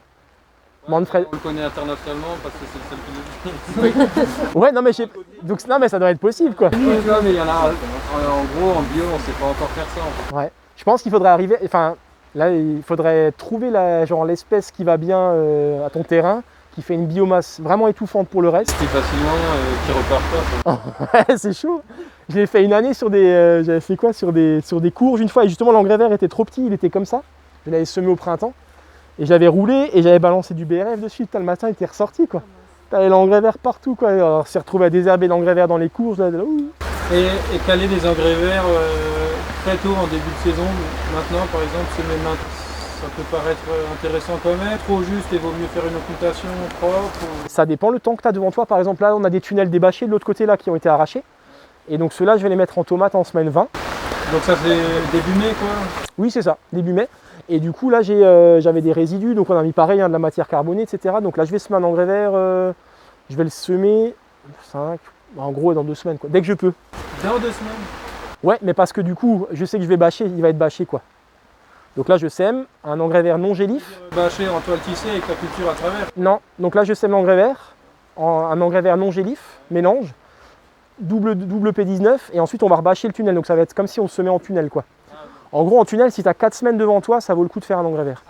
[SPEAKER 1] Manfred...
[SPEAKER 3] On le connaît internationalement parce que c'est le seul qui le dit.
[SPEAKER 1] Ouais, non mais, donc, non mais ça doit être possible quoi.
[SPEAKER 3] Oui, tu vois, mais il y en a, en gros, en bio, on sait pas encore faire ça. En fait.
[SPEAKER 1] Ouais, je pense qu'il faudrait arriver, enfin, là, il faudrait trouver l'espèce qui va bien à ton terrain, qui fait une biomasse vraiment étouffante pour le reste.
[SPEAKER 3] Qui facilement, qui repart pas.
[SPEAKER 1] Ouais, c'est chaud. Je l'ai fait une année sur des, j'avais fait quoi, sur des courges une fois, et justement l'engrais vert était trop petit, il était comme ça. Je l'avais semé au printemps. Et j'avais roulé et j'avais balancé du BRF dessus. Putain, le matin, il était ressorti quoi. T'avais l'engrais vert partout quoi. Alors, on s'est retrouvé à désherber l'engrais vert dans les courges. Là,
[SPEAKER 3] et caler des engrais verts très tôt en début de saison, maintenant par exemple, ça peut paraître intéressant quand même. Trop juste et vaut mieux faire une occultation propre ou...
[SPEAKER 1] Ça dépend le temps que tu as devant toi. Par exemple, là, on a des tunnels débâchés de l'autre côté là qui ont été arrachés. Et donc ceux-là, je vais les mettre en tomates en semaine 20.
[SPEAKER 3] Donc ça c'est début mai quoi?
[SPEAKER 1] Oui, c'est ça, début mai. Et du coup là j'avais des résidus, donc on a mis pareil de la matière carbonée, etc. Donc là je vais semer un engrais vert, je vais le semer 5, en gros dans 2 semaines quoi, dès que je peux.
[SPEAKER 3] Dans 2 semaines?
[SPEAKER 1] Ouais, mais parce que du coup je sais que je vais bâcher, il va être bâché quoi. Donc là je sème un engrais vert non gélif.
[SPEAKER 3] Bâché en toile tissée avec la culture à travers?
[SPEAKER 1] Non, donc là je sème l'engrais vert, un engrais vert non gélif, mélange, double P19 et ensuite on va rebâcher le tunnel, donc ça va être comme si on semait en tunnel quoi. En gros, en tunnel, si tu as 4 semaines devant toi, ça vaut le coup de faire un engrais vert.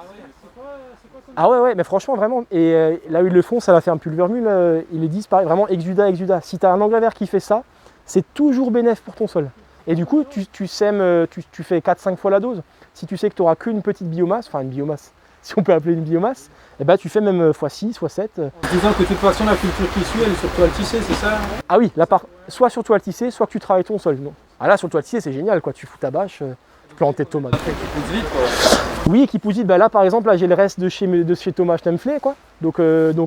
[SPEAKER 1] Ah ouais, mais franchement, vraiment. Et là où ils le font, ça va faire un pulvermule. Ils le disent pareil, vraiment exudat. Si tu as un engrais vert qui fait ça, c'est toujours bénéf pour ton sol. Et du coup, tu sèmes, tu fais 4-5 fois la dose. Si tu sais que tu n'auras qu'une petite biomasse, enfin une biomasse, si on peut appeler une biomasse, et ben tu fais même x6, x7.
[SPEAKER 3] En disant que de toute façon, la culture qui suit, elle est sur toile tissée, c'est ça?
[SPEAKER 1] Ah oui, là, soit sur toile tissée, soit que tu travailles ton sol. Non. Ah là, sur toile tissée, c'est génial, quoi. Tu fous ta bâche. Planter de tomates.
[SPEAKER 3] Qui pousse vite quoi.
[SPEAKER 1] Oui, qui pousse vite. Bah là par exemple, là j'ai le reste de chez Thomas Stempflé quoi. Donc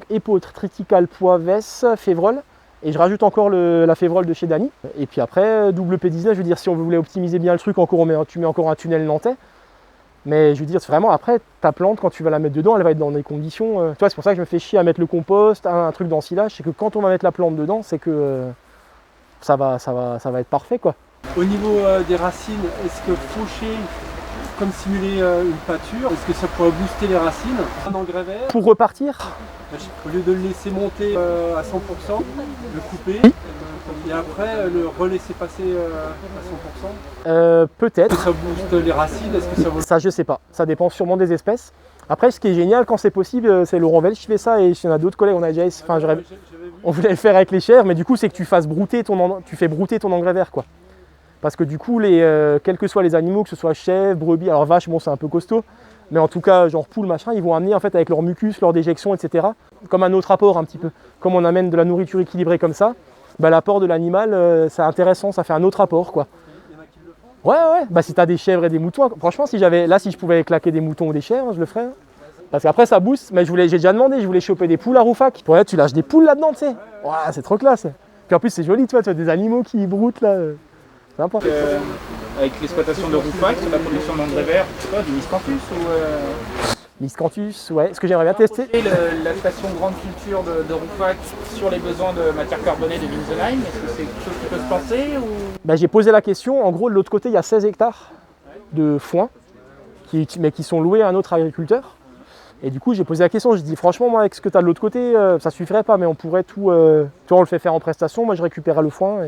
[SPEAKER 1] épeautre, triticale, poivesse, févrole. Et je rajoute encore la févrole de chez Dany. Et puis après, double P19, je veux dire, si on voulait optimiser bien le truc, tu mets encore un tunnel nantais. Mais je veux dire, c'est vraiment après, ta plante, quand tu vas la mettre dedans, elle va être dans des conditions. Tu vois, c'est pour ça que je me fais chier à mettre le compost, un truc d'ensilage. C'est que quand on va mettre la plante dedans, c'est que ça va être parfait quoi.
[SPEAKER 3] Au niveau des racines, est-ce que faucher, comme simuler une pâture, est-ce que ça pourrait booster les racines? Un engrais vert.
[SPEAKER 1] Pour repartir,
[SPEAKER 3] Au lieu de le laisser monter à 100%, le couper, et après le relaisser passer à 100%.
[SPEAKER 1] Peut-être.
[SPEAKER 3] Ça booste les racines, est-ce que ça vaut?
[SPEAKER 1] Ça, je sais pas. Ça dépend sûrement des espèces. Après, ce qui est génial quand c'est possible, c'est Laurent Welch qui fait ça, et il y en a d'autres collègues, on voulait le faire avec les chèvres, mais du coup, c'est que tu fais brouter ton engrais vert, quoi. Parce que du coup, quels que soient les animaux, que ce soit chèvres, brebis, alors vaches, bon, c'est un peu costaud, mais en tout cas, genre poule, machin, ils vont amener en fait avec leur mucus, leur déjection, etc. Comme un autre apport un petit peu. Comme on amène de la nourriture équilibrée comme ça, bah, l'apport de l'animal, c'est intéressant, ça fait un autre apport, quoi. Ouais, bah si t'as des chèvres et des moutons, franchement, si je pouvais claquer des moutons ou des chèvres, je le ferais. Hein. Parce qu'après ça booste, mais j'ai déjà demandé, je voulais choper des poules à Roufac. Ouais, tu lâches des poules là-dedans, tu sais. Ouais, c'est trop classe. Puis en plus, c'est joli, tu vois des animaux qui broutent là. C'est sympa.
[SPEAKER 11] Avec l'exploitation de Roufac, sur la production d'engrais verts, du miscanthus ou
[SPEAKER 1] miscanthus, ouais, ce que j'aimerais bien tester.
[SPEAKER 11] La station grande culture de Roufac sur les besoins de matière carbonée de Winsenheim, est-ce que c'est quelque chose qui peut se penser ou...
[SPEAKER 1] Bah, j'ai posé la question, en gros de l'autre côté il y a 16 hectares de foin, mais qui sont loués à un autre agriculteur. Et du coup j'ai posé la question, j'ai dit franchement moi avec ce que tu as de l'autre côté, ça suffirait pas, mais on pourrait tout... tu vois, on le fait faire en prestation, moi je récupérerai le foin.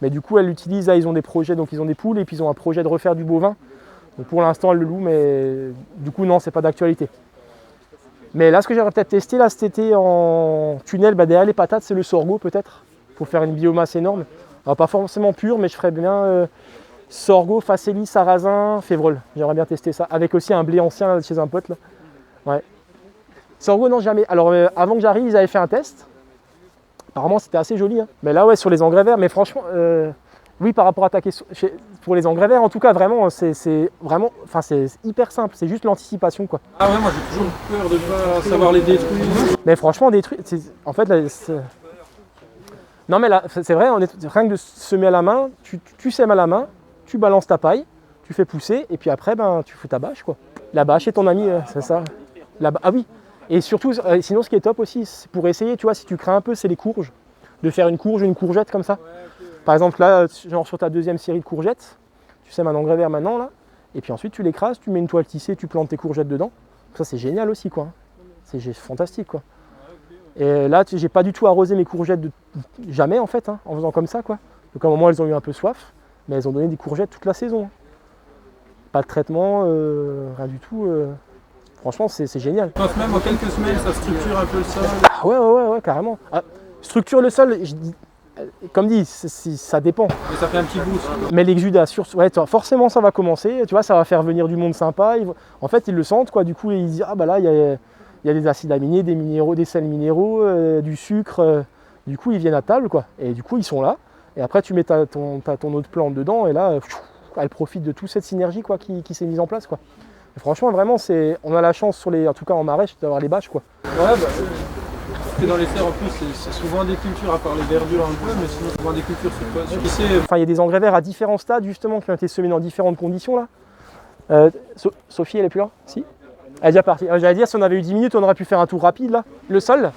[SPEAKER 1] Mais du coup elle l'utilise, là ils ont des projets, donc ils ont des poules et puis ils ont un projet de refaire du bovin. Donc pour l'instant elle le loue, mais du coup non, c'est pas d'actualité. Mais là ce que j'aimerais peut-être tester là cet été en tunnel, bah, derrière les patates, c'est le sorgho peut-être, pour faire une biomasse énorme. Alors pas forcément pure, mais je ferais bien sorgho, facélie, sarrasin, févrole. J'aimerais bien tester ça, avec aussi un blé ancien là, chez un pote là. Ouais. Sorgho non jamais. Alors avant que j'arrive, ils avaient fait un test. Apparemment c'était assez joli. Hein. Mais là ouais, sur les engrais verts, mais franchement, oui par rapport à ta question, pour les engrais verts en tout cas vraiment, c'est vraiment, enfin c'est hyper simple, c'est juste l'anticipation quoi.
[SPEAKER 3] Ah ouais, moi j'ai toujours peur de ne pas savoir les détruire.
[SPEAKER 1] Mais franchement détruire, en fait là, non mais là c'est vrai, rien que de semer à la main, tu sèmes à la main, tu balances ta paille, tu fais pousser et puis après ben tu fous ta bâche quoi. La bâche est ton ami, c'est ça. Ah oui. Et surtout, sinon ce qui est top aussi, c'est pour essayer, tu vois, si tu crains un peu, c'est les courges. De faire une courge, une courgette comme ça. Par exemple là, genre sur ta deuxième série de courgettes, tu sèmes un engrais vert maintenant là, et puis ensuite tu l'écrases, tu mets une toile tissée, tu plantes tes courgettes dedans. Ça c'est génial aussi quoi. C'est fantastique quoi. Et là, j'ai pas du tout arrosé mes courgettes jamais en fait, hein, en faisant comme ça quoi. Donc à un moment elles ont eu un peu soif, mais elles ont donné des courgettes toute la saison. Hein. Pas de traitement, rien du tout. Franchement, c'est génial.
[SPEAKER 3] Je pense même en quelques semaines, ça structure un peu le sol.
[SPEAKER 1] Ah ouais, carrément. Ah, structure le sol, comme dit, ça dépend.
[SPEAKER 3] Mais ça fait un petit boost.
[SPEAKER 1] Mais l'exudat, ouais, forcément ça va commencer, tu vois, ça va faire venir du monde sympa. En fait, ils le sentent, quoi. Du coup, ils disent, ah bah là, il y a des acides aminés, des minéraux, des sels minéraux, du sucre. Du coup, ils viennent à table, quoi. Et du coup, ils sont là. Et après, tu mets ton autre plante dedans, et là, elle profite de toute cette synergie, quoi, qui s'est mise en place, quoi. Et franchement, vraiment, on a la chance, en tout cas en maraîche, d'avoir les bâches, quoi.
[SPEAKER 3] Ouais, bah, dans les serres, en plus, c'est souvent des cultures, à part les verdures un peu, mais sinon, souvent des cultures sur quoi.
[SPEAKER 1] Enfin, il y a des engrais verts à différents stades, justement, qui ont été semés dans différentes conditions, là. Sophie, elle est plus là? Si? Elle est déjà partie. J'allais dire, si on avait eu 10 minutes, on aurait pu faire un tour rapide, là. Le sol?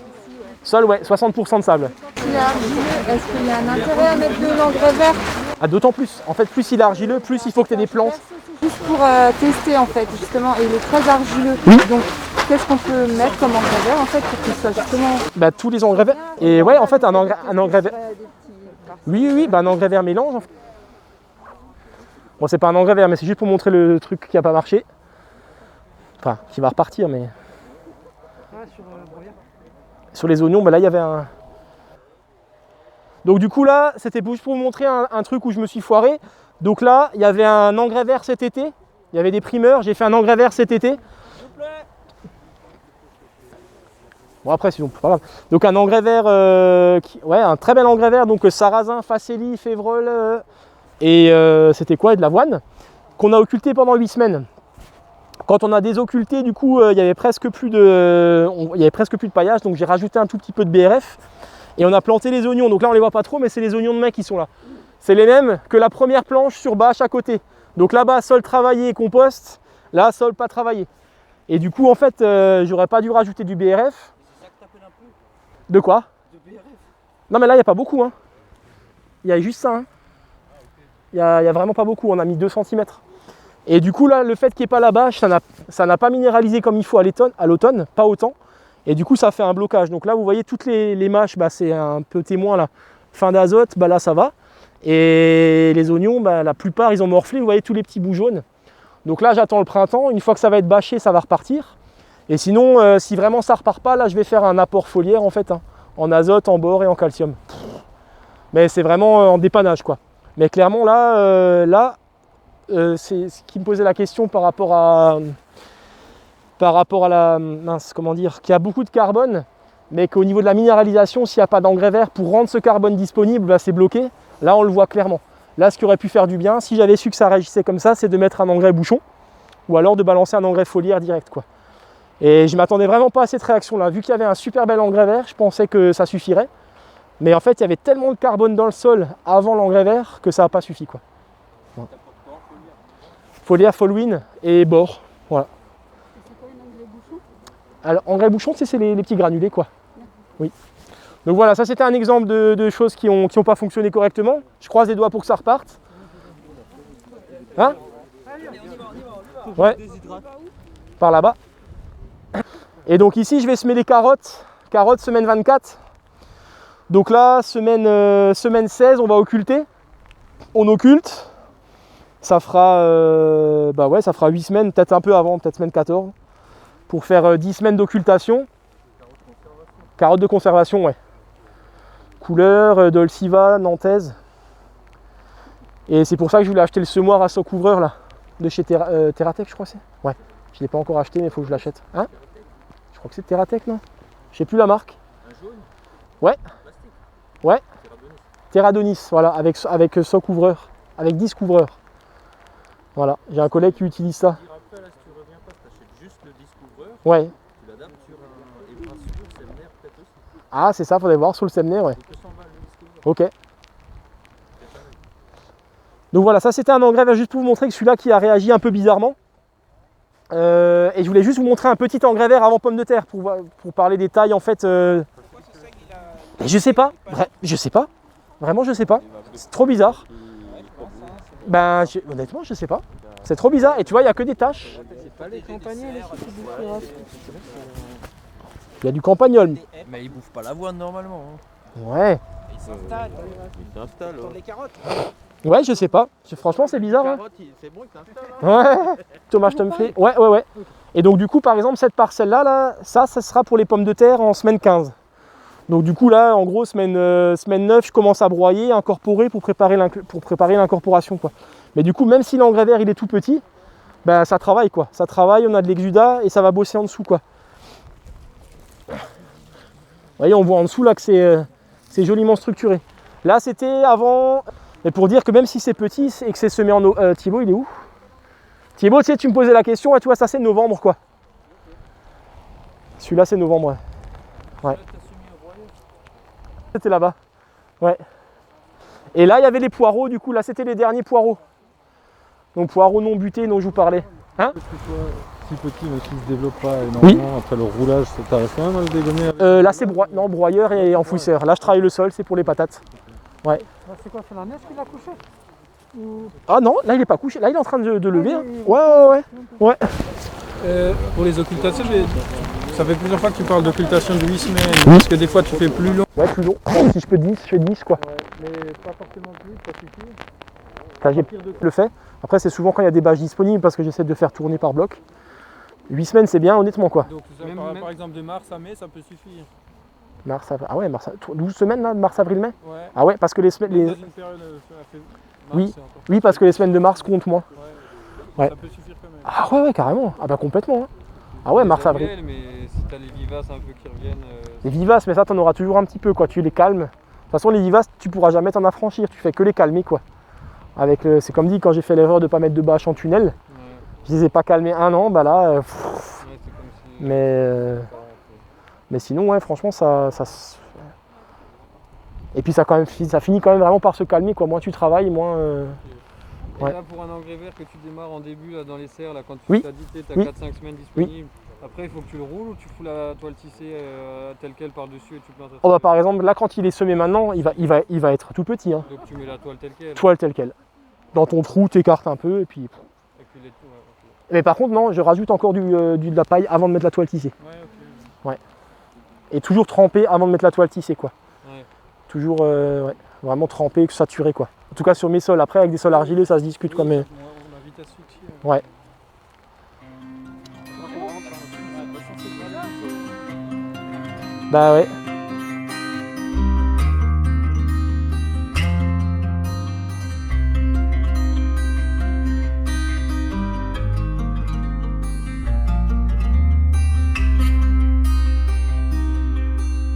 [SPEAKER 1] Sol, ouais, 60% de sable.
[SPEAKER 9] Il est argileux, est-ce qu'il y a un intérêt à mettre de l'engrais vert?
[SPEAKER 1] Ah, d'autant plus. En fait, plus il est argileux, plus il faut que tu aies des plantes.
[SPEAKER 9] Juste pour tester, en fait, justement, et il est très argileux.
[SPEAKER 1] Oui.
[SPEAKER 9] Donc, qu'est-ce qu'on peut mettre comme engrais vert, en fait, pour qu'il soit justement...
[SPEAKER 1] Bah, tous les engrais verts. Et ouais, en fait, un engrais vert... Oui, bah, un engrais vert mélange. En fait. Bon, c'est pas un engrais vert, mais c'est juste pour montrer le truc qui n'a pas marché. Enfin, qui va repartir, mais... Sur les oignons, bah là, il y avait un... Donc du coup, là, c'était juste pour vous montrer un truc où je me suis foiré. Donc là, il y avait un engrais vert cet été. Il y avait des primeurs. J'ai fait un engrais vert cet été. Bon, après, sinon, pas grave. Donc un engrais vert, ouais, un très bel engrais vert. Donc sarrasin, facélie, févrole. Et c'était quoi? De l'avoine. Qu'on a occulté pendant 8 semaines. Quand on a désocculté, du coup, il y avait presque plus de paillage. Donc j'ai rajouté un tout petit peu de BRF. Et on a planté les oignons. Donc là, on les voit pas trop, mais c'est les oignons de mai qui sont là. C'est les mêmes que la première planche sur bâche à côté. Donc là-bas, sol travaillé et compost. Là, sol pas travaillé. Et du coup, en fait, j'aurais pas dû rajouter du BRF. De quoi? Non, mais là, il n'y a pas beaucoup. Hein. Il y a juste ça. Hein. Il n'y a vraiment pas beaucoup, on a mis 2 cm. Et du coup là, le fait qu'il n'y ait pas la bâche, ça n'a pas minéralisé comme il faut à l'automne, pas autant. Et du coup ça fait un blocage. Donc là vous voyez toutes les mâches, bah, c'est un peu témoin là. Fin d'azote, bah, là ça va. Et les oignons, bah, la plupart ils ont morflé, vous voyez tous les petits bouts jaunes. Donc là j'attends le printemps, une fois que ça va être bâché, ça va repartir. Et sinon, si vraiment ça repart pas, là je vais faire un apport foliaire en fait, hein, en azote, en bore et en calcium. Mais c'est vraiment en dépannage quoi. Mais clairement là, c'est ce qui me posait la question par rapport à la mince, comment dire, qu'il y a beaucoup de carbone, mais qu'au niveau de la minéralisation, s'il n'y a pas d'engrais vert pour rendre ce carbone disponible, bah, c'est bloqué. Là on le voit clairement. Là ce qui aurait pu faire du bien, si j'avais su que ça réagissait comme ça, c'est de mettre un engrais bouchon, ou alors de balancer un engrais foliaire direct quoi. Et je ne m'attendais vraiment pas à cette réaction là. Vu qu'il y avait un super bel engrais vert, je pensais que ça suffirait. Mais en fait il y avait tellement de carbone dans le sol avant l'engrais vert que ça n'a pas suffi quoi. Ouais. Foliaire, Folwin et bore. Voilà.
[SPEAKER 5] C'est quoi un engrais bouchon?
[SPEAKER 1] Alors engrais bouchon, c'est les petits granulés quoi. Oui. Donc voilà, ça c'était un exemple de choses qui ont pas fonctionné correctement. Je croise les doigts pour que ça reparte. Hein? Ouais. Par là-bas. Et donc ici je vais semer les carottes. Carottes semaine 24. Donc là, semaine 16, on va occulter. On occulte. Ça fera, ça fera 8 semaines, peut-être un peu avant, peut-être semaine 14. Pour faire 10 semaines d'occultation. Carottes de conservation, ouais. Couleur Dolciva, nantaise. Et c'est pour ça que je voulais acheter le semoir à saut couvreur là. De chez Terratech, je crois que c'est. Ouais. Je ne l'ai pas encore acheté, mais il faut que je l'achète. Hein? Je crois que c'est Terratech, non? Je sais plus la marque.
[SPEAKER 2] Un jaune?
[SPEAKER 1] Ouais.
[SPEAKER 2] Plastique?
[SPEAKER 1] Ouais. Terradonis, voilà, avec saut couvreur. Avec 10 couvreurs. Voilà, j'ai un collègue qui utilise ça.
[SPEAKER 2] Après, là, si tu reviens pas, tu achètes juste le disque couvreur.
[SPEAKER 1] Ouais.
[SPEAKER 2] Tu l'adaptes sur un et sur le Semner peut-être aussi.
[SPEAKER 1] Ah, c'est ça, faudrait voir sur le Semner, ouais. Ok. Donc voilà, ça c'était un engrais vert juste pour vous montrer que celui-là qui a réagi un peu bizarrement. Et je voulais juste vous montrer un petit engrais vert avant pomme de terre pour parler des tailles en fait. Je sais pas, je sais pas. Vraiment, je sais pas. C'est trop bizarre. Ben, honnêtement, je sais pas. C'est trop bizarre. Et tu vois, il n'y a que des taches.
[SPEAKER 3] C'est pas les campagnons, les choses.
[SPEAKER 1] Il y a du campagnol.
[SPEAKER 2] Mais ils bouffent pas l'avoine normalement. Hein.
[SPEAKER 1] Ouais.
[SPEAKER 2] Ils s'installent. Ils s'installent.
[SPEAKER 3] Les carottes.
[SPEAKER 1] Ouais, je sais pas. Franchement, c'est bizarre. Hein.
[SPEAKER 2] C'est bon, ils s'installent.
[SPEAKER 1] Ouais. Thomas Stumflé. Ouais. Et donc, du coup, par exemple, cette parcelle-là, ça sera pour les pommes de terre en semaine 15. Donc, du coup, là, en gros, semaine 9, je commence à broyer, incorporer pour préparer l'incorporation, quoi. Mais du coup, même si l'engrais vert, il est tout petit, ben, ça travaille, quoi. Ça travaille, on a de l'exudat et ça va bosser en dessous, quoi. Vous voyez, on voit en dessous, là, que c'est joliment structuré. Là, c'était avant... Mais pour dire que même si c'est petit et que c'est semé en eau... Thibaut, il est où? Thibaut, tu sais, tu me posais la question, et tu vois, ça c'est novembre, quoi. Celui-là, c'est novembre, ouais. C'était là-bas. Ouais. Et là, il y avait les poireaux, du coup, là, c'était les derniers poireaux. Donc, poireaux non butés dont je vous parlais. Hein?
[SPEAKER 10] Est-ce que toi, si petit, mais qui ne se développe pas énormément, après le roulage, ça t'arrive quand même à le dégommer avec...
[SPEAKER 1] Là, c'est broyeur et enfouisseur. Là, je travaille le sol, c'est pour les patates. Ouais.
[SPEAKER 4] C'est quoi, c'est la neige qui l'a couché?
[SPEAKER 1] Ah non, là, il n'est pas couché. Là, il est en train de lever. Hein. Ouais.
[SPEAKER 3] Pour les occultations, ça fait plusieurs fois que tu parles d'occultation de 8 semaines. Parce que des fois, tu fais plus long.
[SPEAKER 1] Ouais, plus long. Si je peux 10, je fais 10, quoi.
[SPEAKER 3] Ouais, mais pas forcément plus, ça suffit.
[SPEAKER 1] Enfin, j'ai le fait. Après, c'est souvent quand il y a des bâches disponibles parce que j'essaie de faire tourner par bloc. 8 semaines, c'est bien, honnêtement, quoi.
[SPEAKER 3] Donc, par exemple, de mars à mai, ça peut suffire.
[SPEAKER 1] Mars, avril. Ah ouais, 12 semaines, là, de mars, avril, mai.
[SPEAKER 3] Ouais.
[SPEAKER 1] Ah ouais, parce que les semaines...
[SPEAKER 3] Dans une période,
[SPEAKER 1] Oui, parce que les semaines de mars comptent moins.
[SPEAKER 3] Ouais. Ça peut suffire quand même.
[SPEAKER 1] Ah ouais, carrément. Ah bah complètement. Hein. Ah ouais, mars, avril.
[SPEAKER 2] Mais si t'as les vivaces un peu qui reviennent...
[SPEAKER 1] Les vivaces, mais ça, t'en auras toujours un petit peu, quoi. Tu les calmes. De toute façon, les vivaces, tu pourras jamais t'en affranchir. Tu fais que les calmer, quoi. C'est comme dit, quand j'ai fait l'erreur de pas mettre de bâche en tunnel, je les ai pas calmés un an, bah là... Mais sinon, ouais, franchement, ça... Et puis ça finit quand même vraiment par se calmer, quoi. Moins tu travailles, moins...
[SPEAKER 2] Et là, pour un engrais vert que tu démarres en début, là, dans les serres, là, quand tu t'as dit que tu as 4-5 semaines disponibles, après, il faut que tu le roules ou tu fous la toile tissée telle quelle par-dessus et tu plantes.
[SPEAKER 1] Oh bah par exemple, là, quand il est semé maintenant, il va être tout petit. Hein.
[SPEAKER 2] Donc tu mets la toile telle quelle.
[SPEAKER 1] Toile telle quelle. dans ton trou, t'écartes un peu et puis.
[SPEAKER 2] Et puis les tours, ok.
[SPEAKER 1] Mais par contre, non, je rajoute encore de la paille avant de mettre la toile tissée.
[SPEAKER 2] Ouais, ok.
[SPEAKER 1] Ouais. Et toujours tremper avant de mettre la toile tissée, quoi.
[SPEAKER 2] Ouais.
[SPEAKER 1] Toujours ouais, vraiment tremper, saturé, quoi. En tout cas sur mes sols. Après, avec des sols argileux, ça se discute, quoi. Mais...
[SPEAKER 2] On a vite asphyxié.
[SPEAKER 1] Ouais. Bah ouais.